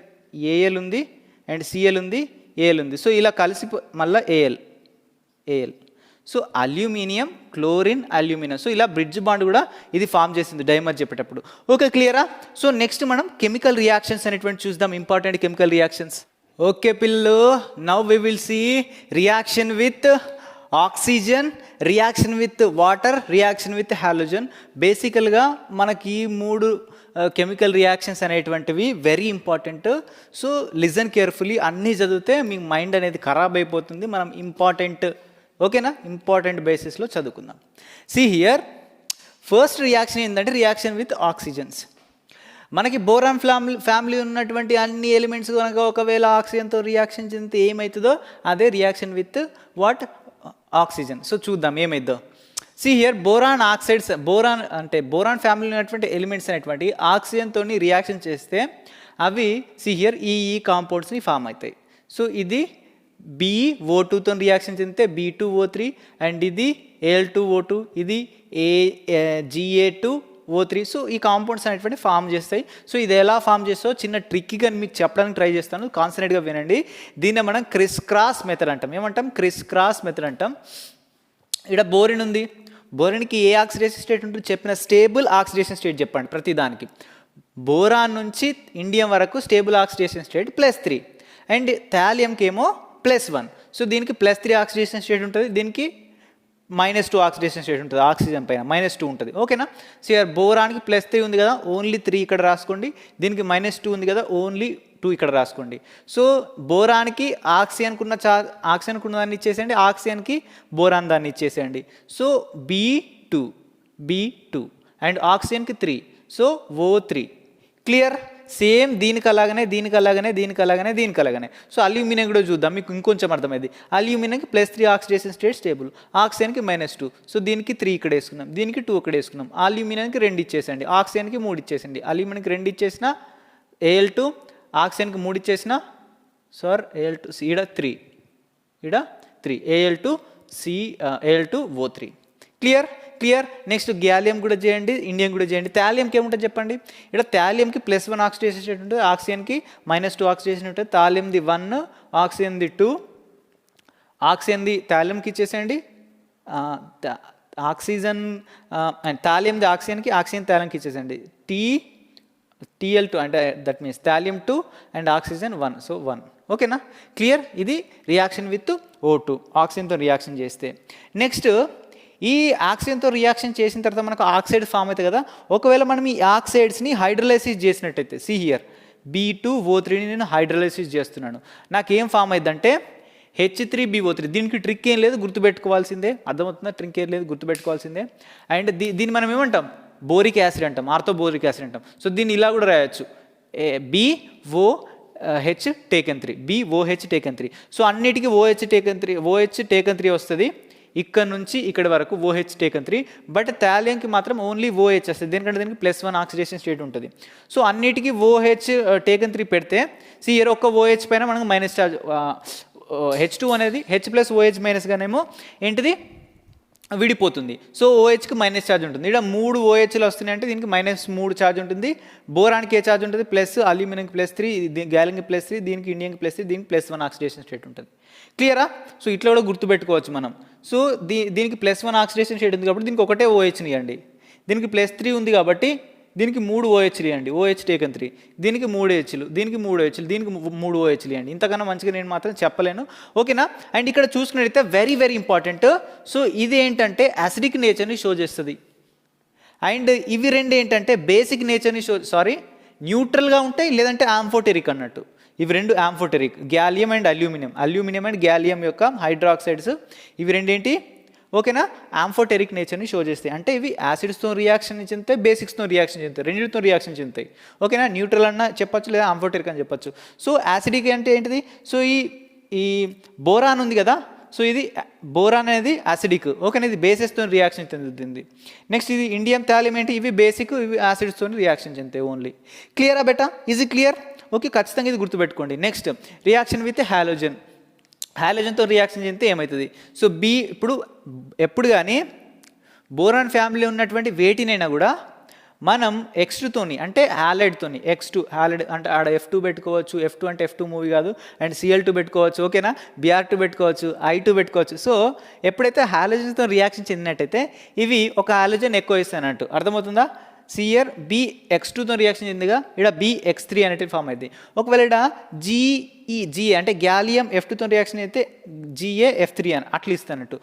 Al ఉంది అండ్ Cl ఉంది, Al ఉంది. సో ఇలా కలిసి మళ్ళీ Al. So aluminium, chlorine, aluminium. So ఇలా బ్రిడ్జ్ బాండ్ కూడా ఇది ఫామ్ చేసింది డైమర్ చెప్పేటప్పుడు. ఓకే, క్లియరా? సో నెక్స్ట్ మనం కెమికల్ రియాక్షన్స్ అనేటువంటి చూద్దాం, ఇంపార్టెంట్ కెమికల్ రియాక్షన్స్. ఓకే పిల్లలు, now we will see reaction with oxygen, reaction with water, reaction with halogen. బేసికల్గా మనకి ఈ 3 కెమికల్ రియాక్షన్స్ అనేటువంటివి very important. So listen carefully, అన్నీ చదివితే మీ మైండ్ అనేది ఖరాబ్ అయిపోతుంది. మనం ఇంపార్టెంట్, ఓకేనా, ఇంపార్టెంట్ బేసిస్లో చదువుకుందాం. సి హియర్, ఫస్ట్ రియాక్షన్ ఏంటంటే రియాక్షన్ విత్ ఆక్సిజన్స్. మనకి బోరాన్ ఫ్యామిలీ ఉన్నటువంటి అన్ని ఎలిమెంట్స్ కనుక ఒకవేళ ఆక్సిజన్తో రియాక్షన్ చెందితే ఏమవుతుందో అదే reaction with what? Oxygen. So చూద్దాం ఏమైద్దో. See here, boron oxides, boron family ఉన్నటువంటి ఎలిమెంట్స్ అనేటువంటి ఆక్సిజన్తో రియాక్షన్ చేస్తే అవి సి హియర్ ఈ కాంపౌండ్స్ని ఫామ్ అవుతాయి. సో ఇది BO2తో రియాక్షన్ చెందితే B2O3, అండ్ ఇది Al2O2, ఇది Ga2O3. సో ఈ కాంపౌండ్స్ అనేటువంటి ఫామ్ చేస్తాయి. సో ఇది ఎలా ఫామ్ చేస్తో చిన్న ట్రిక్కీగా మీకు చెప్పడానికి ట్రై చేస్తాను, కాన్సన్ట్రేట్గా వినండి. దీన్ని మనం క్రిస్ క్రాస్ మెథడ్ అంటాం. ఏమంటాం? క్రిస్ క్రాస్ మెథడ్ అంటాం. ఇక్కడ బోరిన్ ఉంది, బోరిన్కి ఏ ఆక్సిడేషన్ స్టేట్ ఉంటుంది? చెప్పిన స్టేబుల్ ఆక్సిడేషన్ స్టేట్ చెప్పండి ప్రతిదానికి. బోరాన్ నుంచి ఇండియం వరకు స్టేబుల్ ఆక్సిడేషన్ స్టేట్ +3, అండ్ థాలియంకి ఏమో +1. సో దీనికి +3 ఆక్సిడేషన్ స్టేట్ ఉంటుంది, దీనికి -2 ఆక్సిడేషన్ స్టేట్ ఉంటుంది. ఆక్సిజన్ పైన -2 ఉంటుంది. ఓకేనా? సో ఇయర్ బోరాన్కి +3 ఉంది కదా, ఓన్లీ 3 ఇక్కడ రాసుకోండి. దీనికి -2 ఉంది కదా, ఓన్లీ 2 ఇక్కడ రాసుకోండి. సో బోరాన్కి ఆక్సిజన్కు ఉన్న దాన్ని ఇచ్చేసేయండి, ఆక్సిజన్కి బోరాన్ దాన్ని ఇచ్చేసేయండి. సో B2 అండ్ ఆక్సిజన్కి 3, సో O3. క్లియర్? సేమ్ దీనికి అలాగనే. సో అల్యూమినియం కూడా చూద్దాం, మీకు ఇంకొంచెం అర్థమైంది. అల్యూమినియంకి +3 ఆక్సిడేషన్ స్టేట్ స్టేబుల్, ఆక్సిజన్కి -2. సో దీనికి 3 ఇక్కడ వేసుకున్నాం, దీనికి 2 ఇక్కడ వేసుకున్నాం. అల్యూమినియంకి 2 ఇచ్చేసండి, ఆక్సిజన్కి 3 ఇచ్చేసండి. అల్యూమినియంకి 2 ఇచ్చేసిన Al2, ఆక్సిజన్కి 3 ఇచ్చేసిన Al2, ఈడ 3 Al2O3. క్లియర్? నెక్స్ట్ గ్యాలియం కూడా చేయండి, ఇండియం కూడా చేయండి. థాలియంకి ఏముంటుంది చెప్పండి? ఇక్కడ థాలియంకి +1 ఆక్సిడేషన్ స్టేట్ ఉంటుంది, ఆక్సిజన్కి -2 ఆక్సిడేషన్ ఉంటుంది. థాలియంది 1, ఆక్సిజన్ది 2. ఆక్సిజన్ది థాలియంకి ఇచ్చేసేయండి, ఆక్సిజన్ అండ్ థాలియంది ఆక్సిజన్కి, ఆక్సిజన్ థాలియంకి ఇచ్చేసేయండి. Tl2 అంటే that means thallium 2 and oxygen 1, so 1. ఓకేనా? క్లియర్? ఇది రియాక్షన్ విత్ O2, ఆక్సిజన్తో రియాక్షన్ చేస్తే. నెక్స్ట్ ఈ ఆక్సిజన్తో రియాక్షన్ చేసిన తర్వాత మనకు ఆక్సైడ్ ఫామ్ అవుతుంది కదా. ఒకవేళ మనం ఈ ఆక్సైడ్స్ని హైడ్రోలైసిస్ చేసినట్టయితే, సి హియర్ B2O3ని నేను హైడ్రోలైసిస్ చేస్తున్నాను, నాకేం ఫామ్ అయిందంటే H3BO3. దీనికి ట్రిక్ ఏం లేదు, గుర్తుపెట్టుకోవాల్సిందే. అర్థమవుతుందా? ట్రిక్ ఏం లేదు, గుర్తుపెట్టుకోవాల్సిందే. అండ్ దీన్ని మనం ఏమంటాం? బోరిక్ యాసిడ్ అంటాం, ఆర్థోబోరిక్ యాసిడ్ అంటాం. సో దీన్ని ఇలా కూడా రాయొచ్చు, BOH taken 3. సో అన్నిటికీ OH taken 3 వస్తుంది. ఇక్కడ నుంచి ఇక్కడ వరకు OH taken 3, బట్ థాలియంకి మాత్రం ఓన్లీ OH వస్తుంది, దీనికంటే దీనికి +1 ఆక్సిడేషన్ స్టేట్ ఉంటుంది. సో అన్నిటికీ OH taken 3 పెడితే సియర్ ఒక్క OH పైన మనకు మైనస్ ఛార్జ్, H2 అనేది H+OH మైనస్గానేమో ఏంటిది విడిపోతుంది. సో OHకి మైనస్ ఛార్జ్ ఉంటుంది. ఇక్కడ 3 OHలు వస్తున్నాయి అంటే దీనికి -3 ఛార్జ్ ఉంటుంది. బోరాన్కి ఏ ఛార్జ్ ఉంటుంది? ప్లస్, అల్యూమినియంకి +3, గ్యాలియంకి +3, దీనికి ఇండియంకి +3, దీనికి +1 ఆక్సిడేషన్ స్టేట్ ఉంటుంది. క్లియరా? సో ఇట్లా కూడా గుర్తుపెట్టుకోవచ్చు మనం. సో దీనికి +1 ఆక్సిడేషన్ స్టేట్ ఉంది కాబట్టి దీనికి ఒకటే OHని ఇవ్వండి. దీనికి +3 ఉంది కాబట్టి దీనికి 3 OHలు ఇవ్వండి, OH taken 3. దీనికి 3 Hలు, దీనికి 3 Hలు, దీనికి 3 OHలు ఇవ్వండి. ఇంతకన్నా మంచిగా నేను మాత్రం చెప్పలేను. ఓకేనా? అండ్ ఇక్కడ చూసుకున్నట్టయితే వెరీ ఇంపార్టెంట్. సో ఇది ఏంటంటే యాసిడిక్ నేచర్ని షో చేస్తుంది. అండ్ ఇవి రెండు ఏంటంటే బేసిక్ నేచర్ని న్యూట్రల్గా ఉంటాయి, లేదంటే ఆంఫోటెరిక్ అన్నట్టు. ఇవి రెండు ఆంఫోటెరిక్, gallium and aluminium and gallium యొక్క హైడ్రాక్సైడ్స్, ఇవి రెండేంటి ఓకేనా ఆంఫోటెరిక్ నేచర్ని షో చేస్తాయి. అంటే ఇవి యాసిడ్స్తో రియాక్షన్ చెందుతాయి, బేసిక్స్తో రియాక్షన్ చెందుతాయి, రెండింటితో రియాక్షన్ చెందుతాయి. ఓకేనా న్యూట్రల్ అన్న చెప్పచ్చు, లేదా ఆంఫోటెరిక్ అని చెప్పచ్చు. సో యాసిడిక్ అంటే ఏంటిది, సో ఈ బోరాన్ ఉంది కదా, సో ఇది బోరాన్ అనేది యాసిడిక్, ఓకేనా ఇది బేసెస్తో రియాక్షన్ చెందుతుంది. నెక్స్ట్ ఇది ఇండియం థాలియం ఏంటి, ఇవి బేసిక్, ఇవి యాసిడ్స్తో రియాక్షన్ చెందుతాయి ఓన్లీ. క్లియరా బెటా, ఈజ్ ఇట్ క్లియర్? ఓకే ఖచ్చితంగా ఇది గుర్తుపెట్టుకోండి. నెక్స్ట్ రియాక్షన్ విత్ హాలోజన్, హాలోజన్తో రియాక్షన్ చెందితే ఏమవుతుంది, సో ఇప్పుడు ఎప్పుడు కానీ బోరాన్ ఫ్యామిలీ ఉన్నటువంటి వేటినైనా కూడా మనం X2తోని అంటే హ్యాలైడ్తోని, X2 హ్యాలైడ్ అంటే ఆడ F2 పెట్టుకోవచ్చు, F2 అంటే F2 మూవీ కాదు, అండ్ Cl2 పెట్టుకోవచ్చు, ఓకేనా Br2 పెట్టుకోవచ్చు, I2 పెట్టుకోవచ్చు. సో ఎప్పుడైతే హాలోజన్తో రియాక్షన్ చెందినట్టయితే ఇవి ఒక హాలోజన్ ఎక్కువ ఇస్తానంటూ అర్థమవుతుందా. సిఆర్ X2తో రియాక్షన్ చెందిగా ఇక్కడ X3 అనేది ఫామ్ అయింది. ఒకవేళ ఇక్కడ Ge అంటే గ్యాలియం F2తో రియాక్షన్ అయితే GaF3 అని అట్లా ఇస్తానట్టు.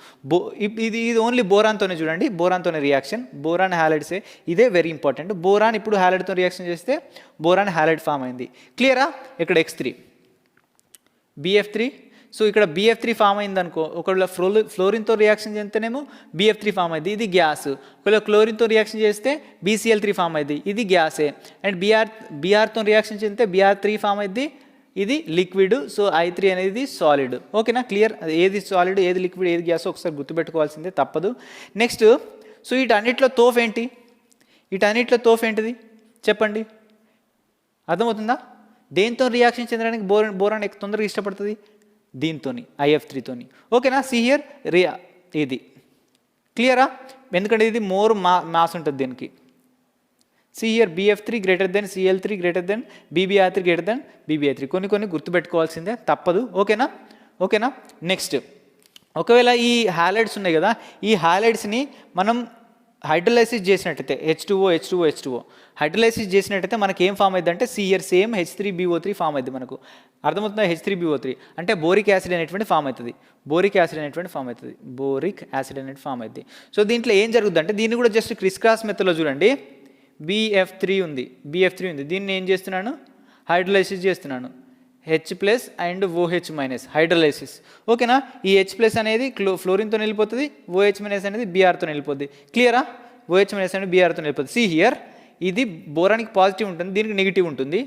ఇది ఓన్లీ బోరాన్తోనే చూడండి, బోరాన్తోనే రియాక్షన్, బోరాన్ హ్యాలైడ్సే, ఇదే వెరీ ఇంపార్టెంట్. బోరాన్ ఇప్పుడు హ్యాలైడ్తో రియాక్షన్ చేస్తే బోరాన్ హ్యాలైడ్ ఫామ్ అయింది. క్లియరా? ఇక్కడ X3 BF3, సో ఇక్కడ BF3 ఫామ్ అయింది అనుకో, ఒకవేళ ఫ్లోరిన్తో రియాక్షన్ చేస్తేనేమో BF3 ఫామ్ అయింది, ఇది గ్యాస్. ఒకవేళ క్లోరిన్తో రియాక్షన్ చేస్తే BCl3 ఫామ్ అయింది, ఇది గ్యాసే. అండ్ Br తో రియాక్షన్ చేస్తే Br3 ఫామ్ అయింది, ఇది లిక్విడ్. సో I3 అనేది సాలిడ్. ఓకేనా క్లియర్? ఏది సాలిడ్, ఏది లిక్విడ్, ఏది గ్యాస్ ఒకసారి గుర్తుపెట్టుకోవాల్సిందే, తప్పదు. నెక్స్ట్ సో వీటన్నిటిలో తోఫ్ ఏంటి, వీటన్నిటిలో తోఫ్ ఏంటిది చెప్పండి, అర్థమవుతుందా? దేంతో రియాక్షన్ చెందడానికి బోరాన్ తొందరగా ఇష్టపడుతుంది, దీంతోని IF3తోని. ఓకేనా సి హియర్ ఇది క్లియరా, ఎందుకంటే ఇది మోర్ మాస్ ఉంటుంది దీనికి. See here BF3 greater than Cl3 greater than BBr3 greater than BBI3, కొన్ని గుర్తుపెట్టుకోవాల్సిందే, తప్పదు. ఓకేనా నెక్స్ట్ ఒకవేళ ఈ హ్యాలైడ్స్ ఉన్నాయి కదా, ఈ హ్యాలైడ్స్ని మనం హైడ్రోలైసిస్ చేసినట్టయితే H2O హైడ్రోలైసిస్ చేసినట్టయితే మనకి ఏం ఫామ్ అయింది అంటే సిఆర్ సేమ్ H3BO3 ఫామ్ అయింది. మనకు అర్థమవుతుందా, H3BO3 అంటే బోరిక్ యాసిడ్ అనేటువంటి ఫామ్ అవుతుంది, బోరిక్ యాసిడ్ అనేటువంటి ఫామ్ అవుతుంది. సో దీంట్లో ఏం జరుగుతుంది అంటే దీన్ని కూడా జస్ట్ క్రిస్ క్రాస్ మెథడ్లో చూడండి. BF3 ఉంది, దీన్ని ఏం చేస్తున్నాను, హైడ్రోలైసిస్ చేస్తున్నాను, H+ అండ్ OH- హైడ్రోలైసిస్. ఓకేనా ఈ H+ అనేది ఫ్లోరిన్తో వెళ్ళిపోతుంది, OH- అనేది Br తో వెళ్ళిపోతుంది. క్లియరా? OH- అనేది Br తో వెళ్ళిపోతుంది. సి హియర్ ఇది బోరానికి పాజిటివ్ ఉంటుంది, దీనికి నెగిటివ్ ఉంటుంది.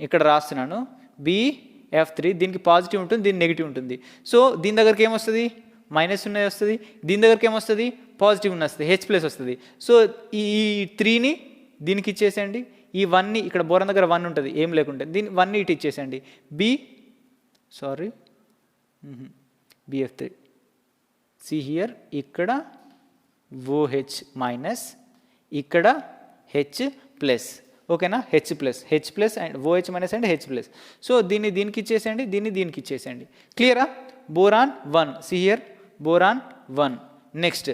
ఇక్కడ రాస్తున్నాను BF3, దీనికి పాజిటివ్ ఉంటుంది, దీనికి నెగిటివ్ ఉంటుంది. సో దీని దగ్గరికి ఏమొస్తుంది, మైనస్ ఉన్నది వస్తుంది, దీని దగ్గరికి ఏమొస్తుంది, పాజిటివ్ ఉన్న వస్తుంది, H+ వస్తుంది. సో ఈ 3ని దీనికి ఇచ్చేసేయండి, ఈ 1ని ఇక్కడ బోరాన్ దగ్గర 1 ఉంటుంది ఏం లేకుంటే, దీన్ని 1ని ఇటు ఇచ్చేసేయండి, BF3. సి హియర్ ఇక్కడ OH- ఇక్కడ H+, ఓకేనా H+ and OH- and H+. So దీనికి ఇచ్చేసేయండి, దీనికి ఇచ్చేసేయండి. క్లియరా? Boron 1, see here boron 1. Next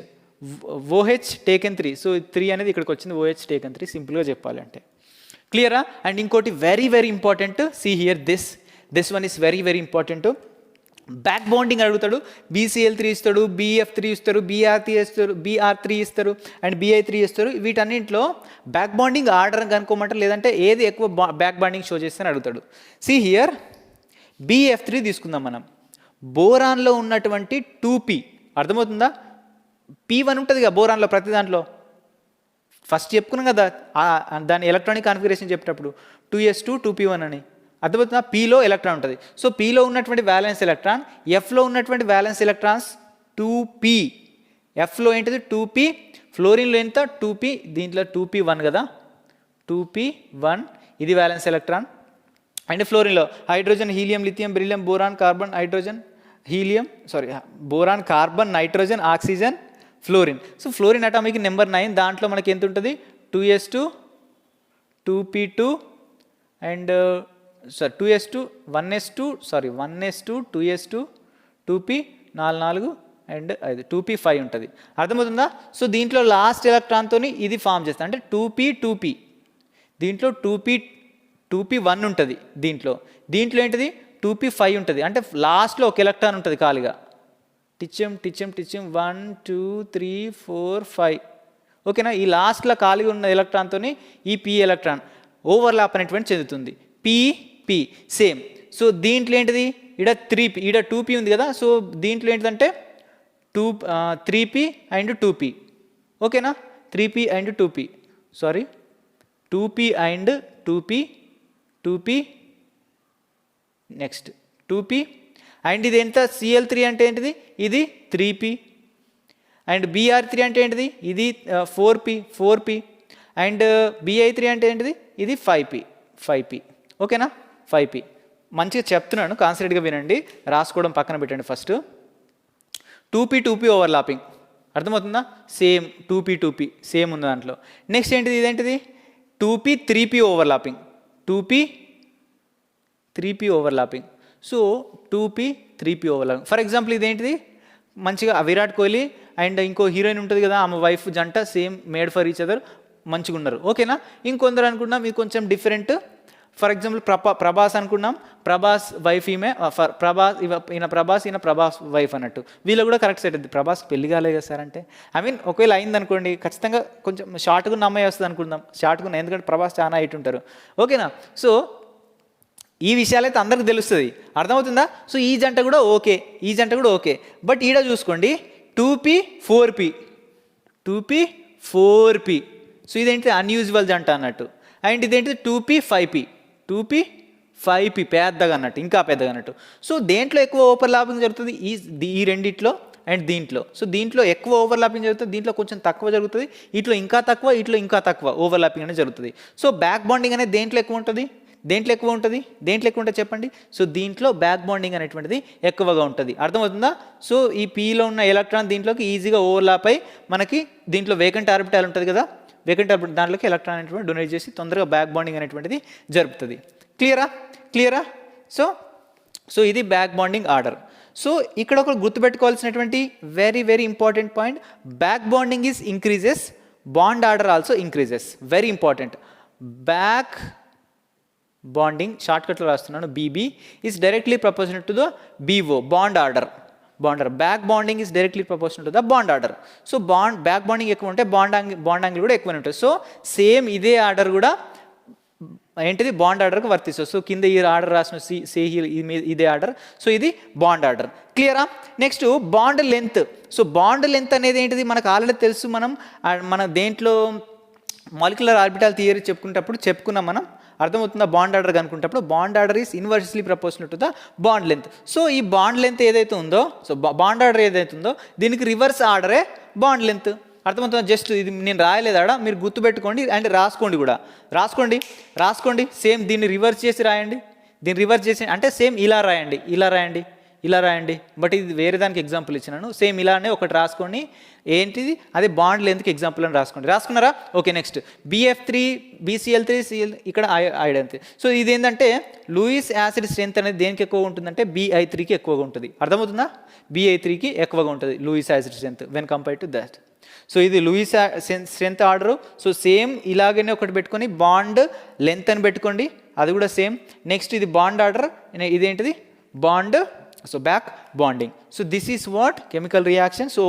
OH taken 3, so 3 అనేది ఇక్కడికి వచ్చింది, OH టేకెన్ 3 సింపుల్గా చెప్పాలంటే. క్లియరా? అండ్ ఇంకోటి very important, see here this one is very important. Back bonding అడుగుతాడు, BCl3 ఇస్తాడు, BF3 ఇస్తారు, Br3 ఇస్తారు అండ్ BI3 ఇస్తారు. వీటన్నింటిలో బ్యాక్ బాండింగ్ ఆర్డర్ కనుక్కోమంటారు, లేదంటే ఏది ఎక్కువ బ్యాక్ బాండింగ్ షో చేస్తే అడుగుతాడు. సి హియర్ BF3 తీసుకుందాం మనం. బోరాన్లో ఉన్నటువంటి 2p అర్థమవుతుందా, P1 ఉంటుంది కదా బోరాన్లో ప్రతి దాంట్లో, ఫస్ట్ చెప్పుకున్నాం కదా దాని ఎలక్ట్రానిక్ కాన్ఫిగరేషన్ చెప్పేటప్పుడు 2s2 2p1 అని, అర్థమవుతుందా? Pలో ఎలక్ట్రాన్ ఉంటుంది. సో Pలో ఉన్నటువంటి వ్యాలెన్స్ ఎలక్ట్రాన్, Fలో ఉన్నటువంటి వ్యాలెన్స్ ఎలక్ట్రాన్స్ 2p, Fలో ఏంటిది 2p, ఫ్లోరిన్లో ఎంత 2p, దీంట్లో 2p1 కదా, 2p1 ఇది వ్యాలెన్స్ ఎలక్ట్రాన్. అండ్ ఫ్లోరిన్లో hydrogen, helium, lithium, beryllium, boron, carbon, hydrogen, boron, carbon, nitrogen, oxygen, fluorine. So fluorine atomic number 9, దాంట్లో మనకి ఎంత ఉంటుంది 2s2 2p2 and 2s2 1s2 2s2 2p 4 and 5 2p5 ఉంటుంది. అర్థమవుతుందా? సో దీంట్లో లాస్ట్ ఎలక్ట్రాన్తో ఇది ఫామ్ చేస్తుంది, అంటే 2p దీంట్లో 2p1 ఉంటుంది, దీంట్లో ఏంటిది 2p5 ఉంటుంది, అంటే లాస్ట్లో ఒక ఎలక్ట్రాన్ ఉంటుంది ఖాళీగా. టిచ్యం 1 2 3 4 5, ఓకేనా ఈ లాస్ట్లో ఖాళీగా ఉన్న ఎలక్ట్రాన్తో ఈ P ఎలక్ట్రాన్ ఓవర్లాప్ అనేటువంటి చెందుతుంది. P same. సో దీంట్లో ఏంటిది ఇక్కడ 3p, ఇక్కడ 2p ఉంది కదా. సో దీంట్లో ఏంటిదంటే 3p అండ్ 2p. ఓకేనా, 3p and 2p, sorry 2p and 2p next 2p and ఇది ఎంత Cl3 అంటే ఏంటిది, ఇది 3p అండ్ Br3 అంటే ఏంటిది, ఇది 4p అండ్ Bi3 అంటే ఏంటిది, ఇది 5p. ఓకేనా, 5p. మంచిగా చెప్తున్నాను, కాన్సన్ట్రేట్గా వినండి, రాసుకోవడం పక్కన పెట్టండి. ఫస్ట్ 2p ఓవర్లాపింగ్ అర్థమవుతుందా, సేమ్ 2p సేమ్ ఉంది దాంట్లో. నెక్స్ట్ ఏంటిది, ఇదేంటిది 2p 3p overlapping, 2p 3p overlapping. So 2p 3p overlapping. For example ఇదేంటిది, మంచిగా విరాట్ కోహ్లీ అండ్ ఇంకో హీరోయిన్ ఉంటుంది కదా, ఆమె వైఫ్ జంట same made for each other, మంచిగా ఉన్నారు. ఓకేనా, ఇంకొందరు అనుకున్నాం ఇది కొంచెం డిఫరెంట్. ఫర్ ఎగ్జాంపుల్ ప్రభాస్ అనుకున్నాం, ప్రభాస్ వైఫ్ ఈమె, ఈయన ప్రభాస్ వైఫ్ అన్నట్టు. వీళ్ళు కూడా కరెక్ట్ సెట్ అవుతుంది. ప్రభాస్ పెళ్లి కాలేదు కదా సార్ అంటే, ఐ మీన్ ఒకవేళ అయింది అనుకోండి, ఖచ్చితంగా కొంచెం షార్ట్గా అమ్మాయి వస్తుంది అనుకుందాం, షార్ట్గా, ఎందుకంటే ప్రభాస్ చాలా హైట్ ఉంటారు. ఓకేనా, సో ఈ విషయాలైతే అందరికి తెలుస్తుంది, అర్థమవుతుందా. సో ఈ జంట కూడా ఓకే, బట్ ఈడ చూసుకోండి 2p 4p. సో ఇదేంటి అన్యూజువల్ జంట అన్నట్టు. అండ్ ఇదేంటిది 2p 5p పెద్దగా అన్నట్టు, ఇంకా పెద్దగా అన్నట్టు. సో దేంట్లో ఎక్కువ ఓవర్లాపింగ్ జరుగుతుంది, ఈ రెండిట్లో అండ్ దీంట్లో. సో దీంట్లో ఎక్కువ ఓవర్లాపింగ్ జరుగుతుంది, దీంట్లో కొంచెం తక్కువ జరుగుతుంది, ఇట్లో ఇంకా తక్కువ ఓవర్లాపింగ్ అనేది జరుగుతుంది. సో బ్యాక్ బాండింగ్ అనేది దేంట్లో ఎక్కువ ఉంటుంది చెప్పండి. సో దీంట్లో బ్యాక్ బాండింగ్ అనేటువంటిది ఎక్కువగా ఉంటుంది, అర్థమవుతుందా. సో ఈ పీలో ఉన్న ఎలక్ట్రాన్ దీంట్లోకి ఈజీగా ఓవర్లాప్ అయి మనకి దీంట్లో వేకెంట్ ఆర్బిటాల్ ఉంటుంది కదా, వేకెంట్ ఆర్బిటాల్ దాంట్లోకి ఎలక్ట్రాన్ అనేటువంటి డొనేట్ చేసి తొందరగా బ్యాక్ బాండింగ్ అనేటువంటిది జరుపుతుంది. క్లియరా. సో ఇది బ్యాక్ బాండింగ్ ఆర్డర్. సో ఇక్కడ ఒక గుర్తుపెట్టుకోవాల్సినటువంటి very important point, back bonding is increases, bond order also increases. Very important. Back bonding షార్ట్కట్లో రాస్తున్నాను, BB is directly proportional to the BO, bond order. Back bonding is directly proportional to the bond order. So back bonding ఎక్కువ ఉంటే bond angle కూడా ఎక్కువనే ఉంటుంది. So same ఇదే order కూడా ఏంటిది బాండ్ ఆర్డర్కి వర్తిస్తుంది. సో కింద ఈ ఆర్డర్ రాసిన ఇదే ఆర్డర్. సో ఇది బాండ్ ఆర్డర్. క్లియరా. Next bond length. So bond length అనేది ఏంటిది మనకు ఆల్రెడీ తెలుసు, మన దేంట్లో మాలిక్యులర్ ఆర్బిటాల్ థియరీ చెప్పుకున్నాం మనం, అర్థమవుతుందా. బాండ్ ఆర్డర్ అనుకుంటప్పుడు bond order is inversely proportional to the bond length. So ఈ బాండ్ లెంత్ ఏదైతే ఉందో, సో బాండ్ ఆర్డర్ ఏదైతే ఉందో దీనికి రివర్స్ ఆర్డరే బాండ్ లెంత్, అర్థమవుతుందా. జస్ట్ ఇది నేను రాయలేదాడ, మీరు గుర్తుపెట్టుకోండి అండ్ రాసుకోండి. సేమ్ దీన్ని రివర్స్ చేసి రాయండి, అంటే సేమ్ ఇలా రాయండి. బట్ ఇది వేరే దానికి ఎగ్జాంపుల్ ఇచ్చినాను. సేమ్ ఇలానే ఒకటి రాసుకోండి, ఏంటిది అదే బాండ్ లెంత్కి ఎగ్జాంపుల్ అని రాసుకున్నారా. ఓకే, నెక్స్ట్ BF3 BCl3 ఇక్కడ ఐడ్ అంతే. సో ఇది ఏంటంటే లూయిస్ యాసిడ్ స్ట్రెంత్ అనేది దేనికి ఎక్కువ ఉంటుందంటే Bi3కి ఎక్కువగా ఉంటుంది, అర్థమవుతుందా. Bi3కి ఎక్కువగా ఉంటుంది Lewis acid strength when compared to that. So ఇది Lewis strength order. So same ఇలాగనే ఒకటి పెట్టుకొని బాండ్ లెంత్ అని పెట్టుకోండి, అది కూడా సేమ్. నెక్స్ట్ ఇది బాండ్ ఆర్డర్, ఇదేంటిది bond, so back bonding. So this is what chemical reaction. So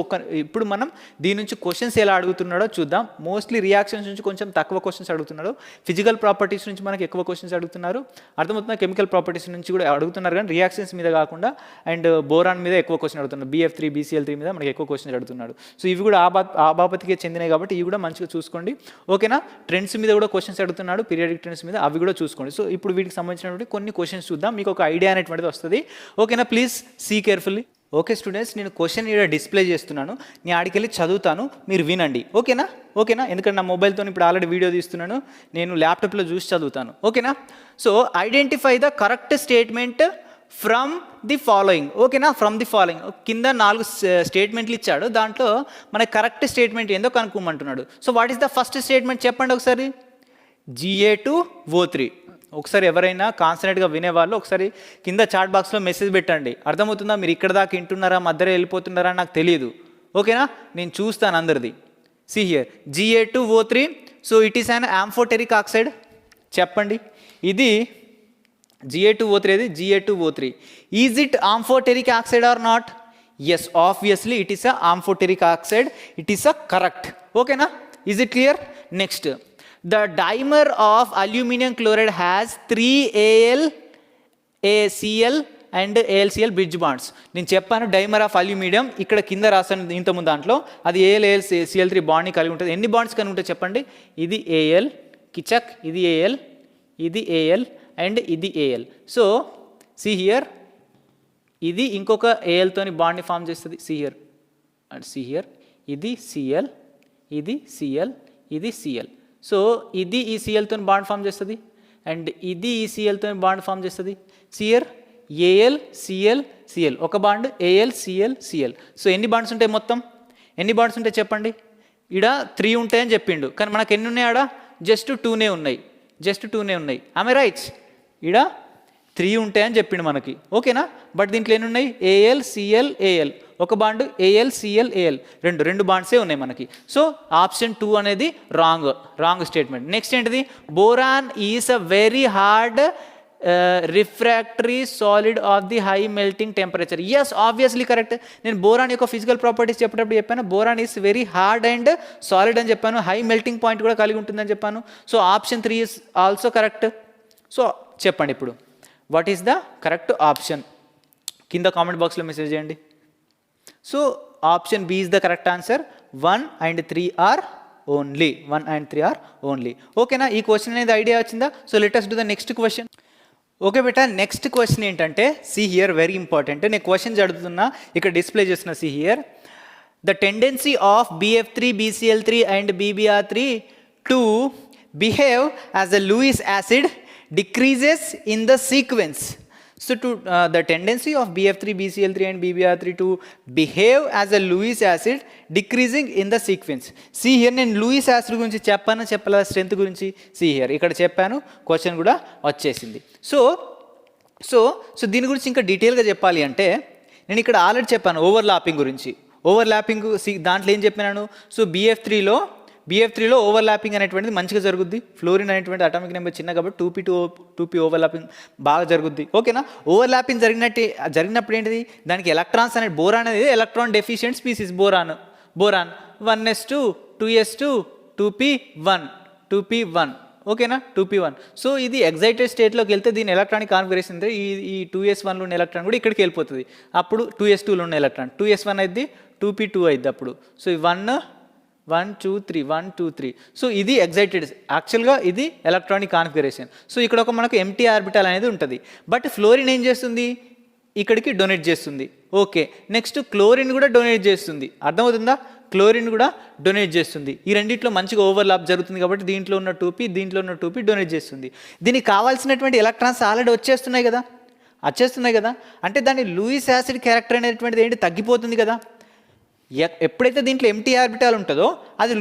ఇప్పుడు మనం దీని నుంచి క్వశ్చన్స్ ఎలా అడుగుతున్నాడో చూద్దాం. మోస్ట్లీ రియాక్షన్స్ నుంచి కొంచెం తక్కువ క్వశ్చన్స్ అడుగుతున్నాడు, ఫిజికల్ ప్రాపర్టీస్ నుంచి మనకి ఎక్కువ క్వశ్చన్స్ అడుగుతున్నారు, అర్థమవుతున్నా. కెమికల్ ప్రాపర్టీస్ నుంచి కూడా అడుగుతున్నారు, కానీ రియాక్షన్స్ మీద కాకుండా అండ్ బోరాన్ మీద ఎక్కువ క్వశ్చన్ అడుగుతున్నారు. BF3 BCl3 మీద మనకి ఎక్కువ క్వశ్చన్స్ అడుగుతున్నాడు. సో ఇవి కూడా ఆ బాపతికే చెందినాయి కాబట్టి ఇవి కూడా మంచిగా చూసుకోండి, ఓకేనా. ట్రెండ్స్ మీద కూడా క్వశ్చన్స్ అడుగుతున్నాడు, పీరియాడిక్ ట్రెండ్స్ మీద, అవి కూడా చూసుకోండి. సో ఇప్పుడు వీటికి సంబంధించినటువంటి కొన్ని క్వశ్చన్స్ చూద్దాం, మీకు ఒక ఐడియా అనేటువంటిది వస్తుంది, ఓకేనా. Please see carefully. Okay students, నేను క్వశ్చన్ ఇక్కడ డిస్ప్లే చేస్తున్నాను, నేను ఆడికెళ్ళి చదువుతాను, మీరు వినండి, ఓకేనా. ఎందుకంటే నా మొబైల్తో ఇప్పుడు ఆల్రెడీ వీడియో తీస్తున్నాను, నేను ల్యాప్టాప్లో చూసి చదువుతాను, ఓకేనా. So identify the correct statement from the following, ఓకేనా. ఫ్రమ్ ది ఫాలోయింగ్ కింద 4 స్టేట్మెంట్లు ఇచ్చాడు, దాంట్లో మనకి కరెక్ట్ స్టేట్మెంట్ ఏందో కనుక్కోమంటున్నాడు. So what is the first statement చెప్పండి ఒకసారి. Ga2O3. ఒకసారి ఎవరైనా కాన్సన్ట్రేట్గా వినేవాళ్ళు ఒకసారి కింద చాట్ బాక్స్లో మెసేజ్ పెట్టండి, అర్థమవుతుందా. మీరు ఇక్కడ దాకా వింటున్నారా, మధ్యలో వెళ్ళిపోతున్నారా నాకు తెలియదు, ఓకేనా. నేను చూస్తాను అందరిది. See here Ga2O3. So it is an amphoteric oxide, చెప్పండి. ఇది Ga2O3, ఇది Ga2O3. Is it amphoteric oxide or not? Yes, obviously it is a amphoteric oxide, it is a correct, ఓకేనా. Is it clear? Next the dimer of aluminium chloride has 3 AlCl and AlCl bridge bonds. నేను చెప్పాను dimer of aluminium, ఇక్కడ కింద రాసాను ఇంతకుముందు దాంట్లో, అది AlCl3 బాండ్ని కలిగి ఉంటుంది. ఎన్ని బాండ్స్ కలిగి ఉంటాయి చెప్పండి? ఇది Al కిచక్, ఇది Al, ఇది Al అండ్ ఇది Al. సో సి హియర్, ఇది ఇంకొక Alతోని బాండ్ని ఫామ్ చేస్తుంది. C here and see here, ఇది Cl, ఇది Cl, ఇది Cl. సో ఇది ఈ Clతో బాండ్ ఫామ్ చేస్తుంది అండ్ ఇది ఈ Clతో బాండ్ ఫామ్ చేస్తుంది. సియర్ AlCl ఒక బాండ్, AlCl. సో ఎన్ని బాండ్స్ ఉంటాయి మొత్తం? ఎన్ని బాండ్స్ ఉంటాయి చెప్పండి? ఇక్కడ 3 ఉంటాయని చెప్పిండు, కానీ మనకు ఎన్ని ఉన్నాయి? ఆడ జస్ట్ 2నే ఉన్నాయి, జస్ట్ 2నే ఉన్నాయి. ఆమె రైట్స్, ఇక్కడ 3 ఉంటాయని చెప్పిండు మనకి, ఓకేనా? బట్ దీంట్లో ఎన్ని ఉన్నాయి? AlCl Al ఒక బాండ్, AlCl Al రెండు బాండ్సే ఉన్నాయి మనకి. సో ఆప్షన్ 2 అనేది రాంగ్ స్టేట్మెంట్. నెక్స్ట్ ఏంటిది? Boron is a very hard refractory solid of the high melting temperature. Yes, obviously correct. నేను బోరాన్ యొక్క ఫిజికల్ ప్రాపర్టీస్ చెప్పేటప్పుడు చెప్పాను, boron is very hard and solid అని చెప్పాను, హై మెల్టింగ్ పాయింట్ కూడా కలిగి ఉంటుందని చెప్పాను. So option 3 is also correct. So చెప్పండి ఇప్పుడు, what is the correct option? కింద కామెంట్ బాక్స్లో మెసేజ్ చేయండి. So option B is the correct answer. 1 and 3 are only, 1 and 3 are only. ఓకేనా? ఈ క్వశ్చన్ అనేది ఐడియా వచ్చిందా? So let us do the next question. Okay బేటా, నెక్స్ట్ క్వశ్చన్ ఏంటంటే, see here, very important. నేను questions అడుగుతున్నా, ఇక్కడ డిస్ప్లే చేస్తున్నా. See here, the tendency of BF3, BCl3 and BBr3 to behave as a Lewis acid decreases in the sequence. So the tendency of BF3, BCl3 and BBr3 to behave as a Lewis acid decreasing in the sequence. See here, నేను Lewis acid గురించి చెప్పాలా strength గురించి? See here, ఇక్కడ చెప్పాను, question కూడా వచ్చేసింది. So దీని గురించి ఇంకా డీటెయిల్గా చెప్పాలి అంటే, నేను ఇక్కడ ఆల్రెడీ చెప్పాను ఓవర్లాపింగ్ గురించి. ఓవర్లాపింగ్ దాంట్లో ఏం చెప్పినాను? సో BF3లో ఓవర్లాపింగ్ అనేటువంటిది మంచిగా జరుగుద్ది. ఫ్లోరిన్ అనేటువంటి అటామిక్ నెంబర్ చిన్న కాబట్టి 2p ఓవర్లాపింగ్ బాగా జరుగుద్ది, ఓకేనా? ఓవర్లాపింగ్ జరిగినప్పుడు ఏంటిది? దానికి ఎలక్ట్రాన్స్ అనేది, బోరాన్ అనేది electron deficient species. Boron 1s2 2s2 2p1, ఓకేనా? 2p1. సో ఇది ఎగ్జైటెడ్ స్టేట్లోకి వెళ్తే దీని ఎలక్ట్రానిక్ కాన్ఫిగరేషన్ అంటే ఈ 2s1లో ఉన్న ఎలక్ట్రాన్ కూడా ఇక్కడికి వెళ్ళిపోతుంది. అప్పుడు 2s2లో ఉన్న ఎలక్ట్రాన్ 2s1 అయింది, 2p2 అయింది అప్పుడు. సో 1 2 3 1 2 3. సో ఇది ఎగ్జైటెడ్, యాక్చువల్గా ఇది ఎలక్ట్రానిక్ కాన్ఫిగరేషన్. సో ఇక్కడ ఒక మనకు ఎంటీ ఆర్బిటాల్ అనేది ఉంటుంది. బట్ ఫ్లోరిన్ ఏం చేస్తుంది? ఇక్కడికి డొనేట్ చేస్తుంది. ఓకే, నెక్స్ట్ క్లోరిన్ కూడా డొనేట్ చేస్తుంది. అర్థమవుతుందా? క్లోరిన్ కూడా డొనేట్ చేస్తుంది. ఈ రెండిట్లో మంచిగా ఓవర్లాప్ జరుగుతుంది కాబట్టి దీంట్లో ఉన్న 2p, దీంట్లో ఉన్న 2p డొనేట్ చేస్తుంది. దీనికి కావాల్సినటువంటి ఎలక్ట్రాన్స్ ఆల్రెడీ వచ్చేస్తున్నాయి కదా. అంటే దాని లూయిస్ యాసిడ్ క్యారెక్టర్ అనేటువంటిది ఏంటి? తగ్గిపోతుంది కదా. ఎప్పుడైతే దీంట్లో ఎంటీ ఆర్బిటాల్ ఉంటుందో అది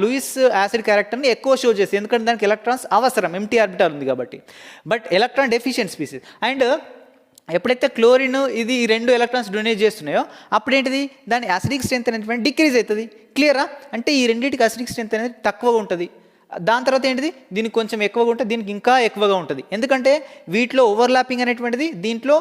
లూయిస్ యాసిడ్ క్యారెక్టర్ని ఎక్కువ షో చేస్తుంది, ఎందుకంటే దానికి ఎలక్ట్రాన్స్ అవసరం, ఎంటీ ఆర్బిటాల్ ఉంది కాబట్టి. But electron deficient species. And ఎప్పుడైతే క్లోరిన్ ఇది ఈ 2 ఎలక్ట్రాన్స్ డొనేట్ చేస్తున్నాయో అప్పుడేంటిది? దాని యాసిడిక్ స్ట్రెంత్ అనేటువంటి డిక్రీజ్ అవుతుంది. క్లియరా? అంటే ఈ రెండింటికి యాసిడిక్ స్ట్రెంత్ అనేది తక్కువగా ఉంటుంది. దాని తర్వాత ఏంటిది? దీనికి కొంచెం ఎక్కువగా ఉంటుంది, దీనికి ఇంకా ఎక్కువగా ఉంటుంది. ఎందుకంటే వీటిలో ఓవర్లాపింగ్ అనేటువంటిది దీంట్లో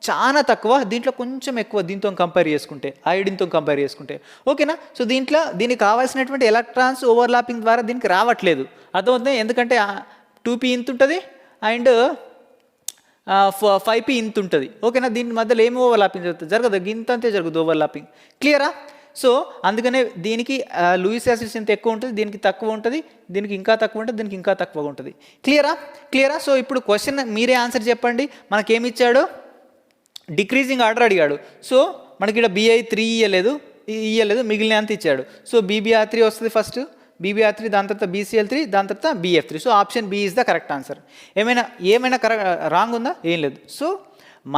చాలా తక్కువ, దీంట్లో కొంచెం ఎక్కువ, దీంతో కంపేర్ చేసుకుంటే, ఐడిన్తో కంపేర్ చేసుకుంటే, ఓకేనా? సో దీనికి కావాల్సినటువంటి ఎలక్ట్రాన్స్ ఓవర్లాపింగ్ ద్వారా దీనికి రావట్లేదు. అర్థమవుతుంది? ఎందుకంటే 2p ఇంత ఉంటుంది అండ్ 5p ఇంత ఉంటుంది, ఓకేనా? దీని మధ్యలో ఏమి ఓవర్లాపింగ్ జరగదు, ఇంతంతే జరుగుతుంది ఓవర్లాపింగ్. క్లియరా? సో అందుకనే దీనికి లూయిస్ యాసిడ్ ఎంత ఎక్కువ ఉంటుంది, దీనికి తక్కువ ఉంటుంది, దీనికి ఇంకా తక్కువ ఉంటుంది, దీనికి ఇంకా తక్కువగా ఉంటుంది. క్లియరా? సో ఇప్పుడు క్వశ్చన్ మీరే ఆన్సర్ చెప్పండి. మనకేమి ఇచ్చాడు? డిక్రీజింగ్ ఆర్డర్ అడిగాడు. సో మనకి ఇక్కడ BI3 ఇయ్యలేదు, మిగిలిన అంత ఇచ్చాడు. సో BBr3 వస్తుంది ఫస్ట్, BBr3 దాని తర్వాత BCl3 దాని తర్వాత BF3. So option B is the correct answer. ఏమైనా రాంగ్ ఉందా? ఏం లేదు. సో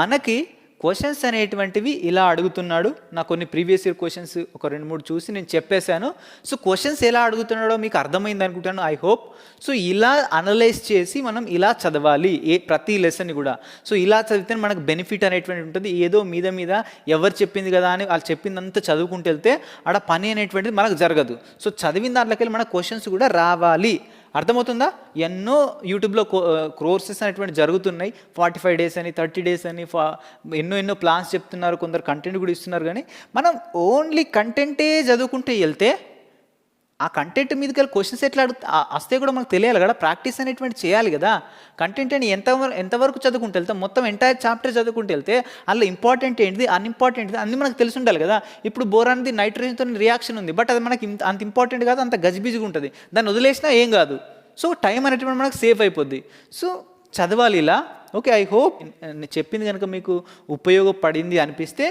మనకి క్వశ్చన్స్ అనేటువంటివి ఇలా అడుగుతున్నాడు. నా కొన్ని ప్రీవియస్ ఇయర్ క్వశ్చన్స్ ఒక 2-3 చూసి నేను చెప్పేశాను. సో క్వశ్చన్స్ ఎలా అడుగుతున్నాడో మీకు అర్థమైంది అనుకుంటాను, ఐ హోప్. సో ఇలా అనలైజ్ చేసి మనం ఇలా చదవాలి ప్రతి లెసన్ కూడా. సో ఇలా చదివితే మనకు బెనిఫిట్ అనేటువంటి ఉంటుంది. ఏదో మీద ఎవరు చెప్పింది కదా అని వాళ్ళు చెప్పిందంతా చదువుకుంటూ వెళ్తే ఆడ పని అనేటువంటిది మనకు జరగదు. సో చదివిన దాంట్లోకి వెళ్ళి మన క్వశ్చన్స్ కూడా రావాలి. అర్థమవుతుందా? ఎన్నో యూట్యూబ్లో కోర్సెస్ అనేటువంటి జరుగుతున్నాయి. 45 days అని, 30 days అని, ఎన్నో ప్లాన్స్ చెప్తున్నారు, కొందరు కంటెంట్ కూడా ఇస్తున్నారు. కానీ మనం ఓన్లీ కంటెంటే చదువుకుంటూ వెళ్తే ఆ కంటెంట్ మీదకి వెళ్ళి క్వశ్చన్స్ ఎట్లా వస్తే కూడా మనకు తెలియాలి కదా, ప్రాక్టీస్ అనేటువంటి చేయాలి కదా. కంటెంట్ అని ఎంతవరకు చదువుకుంటూ వెళ్తే మొత్తం ఎంటైర్ చాప్టర్ చదువుకుంటూ వెళ్తే అందులో ఇంపార్టెంట్ ఏంటిది అన్ఇంపార్టెంట్ అన్నీ మనకు తెలిసి ఉండాలి కదా. ఇప్పుడు బోరాన్ది నైట్రోజన్తో రియాక్షన్ ఉంది, బట్ అది మనకి అంత ఇంపార్టెంట్ కాదు, అంత గజిబిజిగా ఉంటుంది, దాన్ని వదిలేసినా ఏం కాదు. సో టైం అనేటువంటి మనకు సేఫ్ అయిపోద్ది. సో చదవాలి ఇలా. ఓకే, ఐ హోప్ చెప్పింది కనుక మీకు ఉపయోగపడింది అనిపిస్తే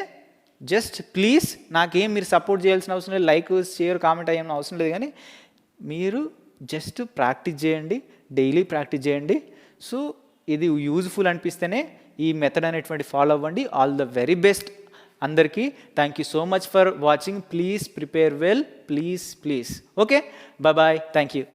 జస్ట్ ప్లీజ్ నాకేం మీరు సపోర్ట్ చేయాల్సిన అవసరం లేదు, లైక్ షేర్ కామెంట్ అయ్యాల్సిన అవసరం లేదు, కానీ మీరు జస్ట్ ప్రాక్టీస్ చేయండి, డైలీ ప్రాక్టీస్ చేయండి. సో ఇది యూజ్ఫుల్ అనిపిస్తేనే ఈ మెథడ్ అనేటువంటి ఫాలో అవ్వండి. ఆల్ ద వెరీ బెస్ట్ అందరికీ. Thank you so much for watching. Please prepare well, please. Okay, bye, thank you.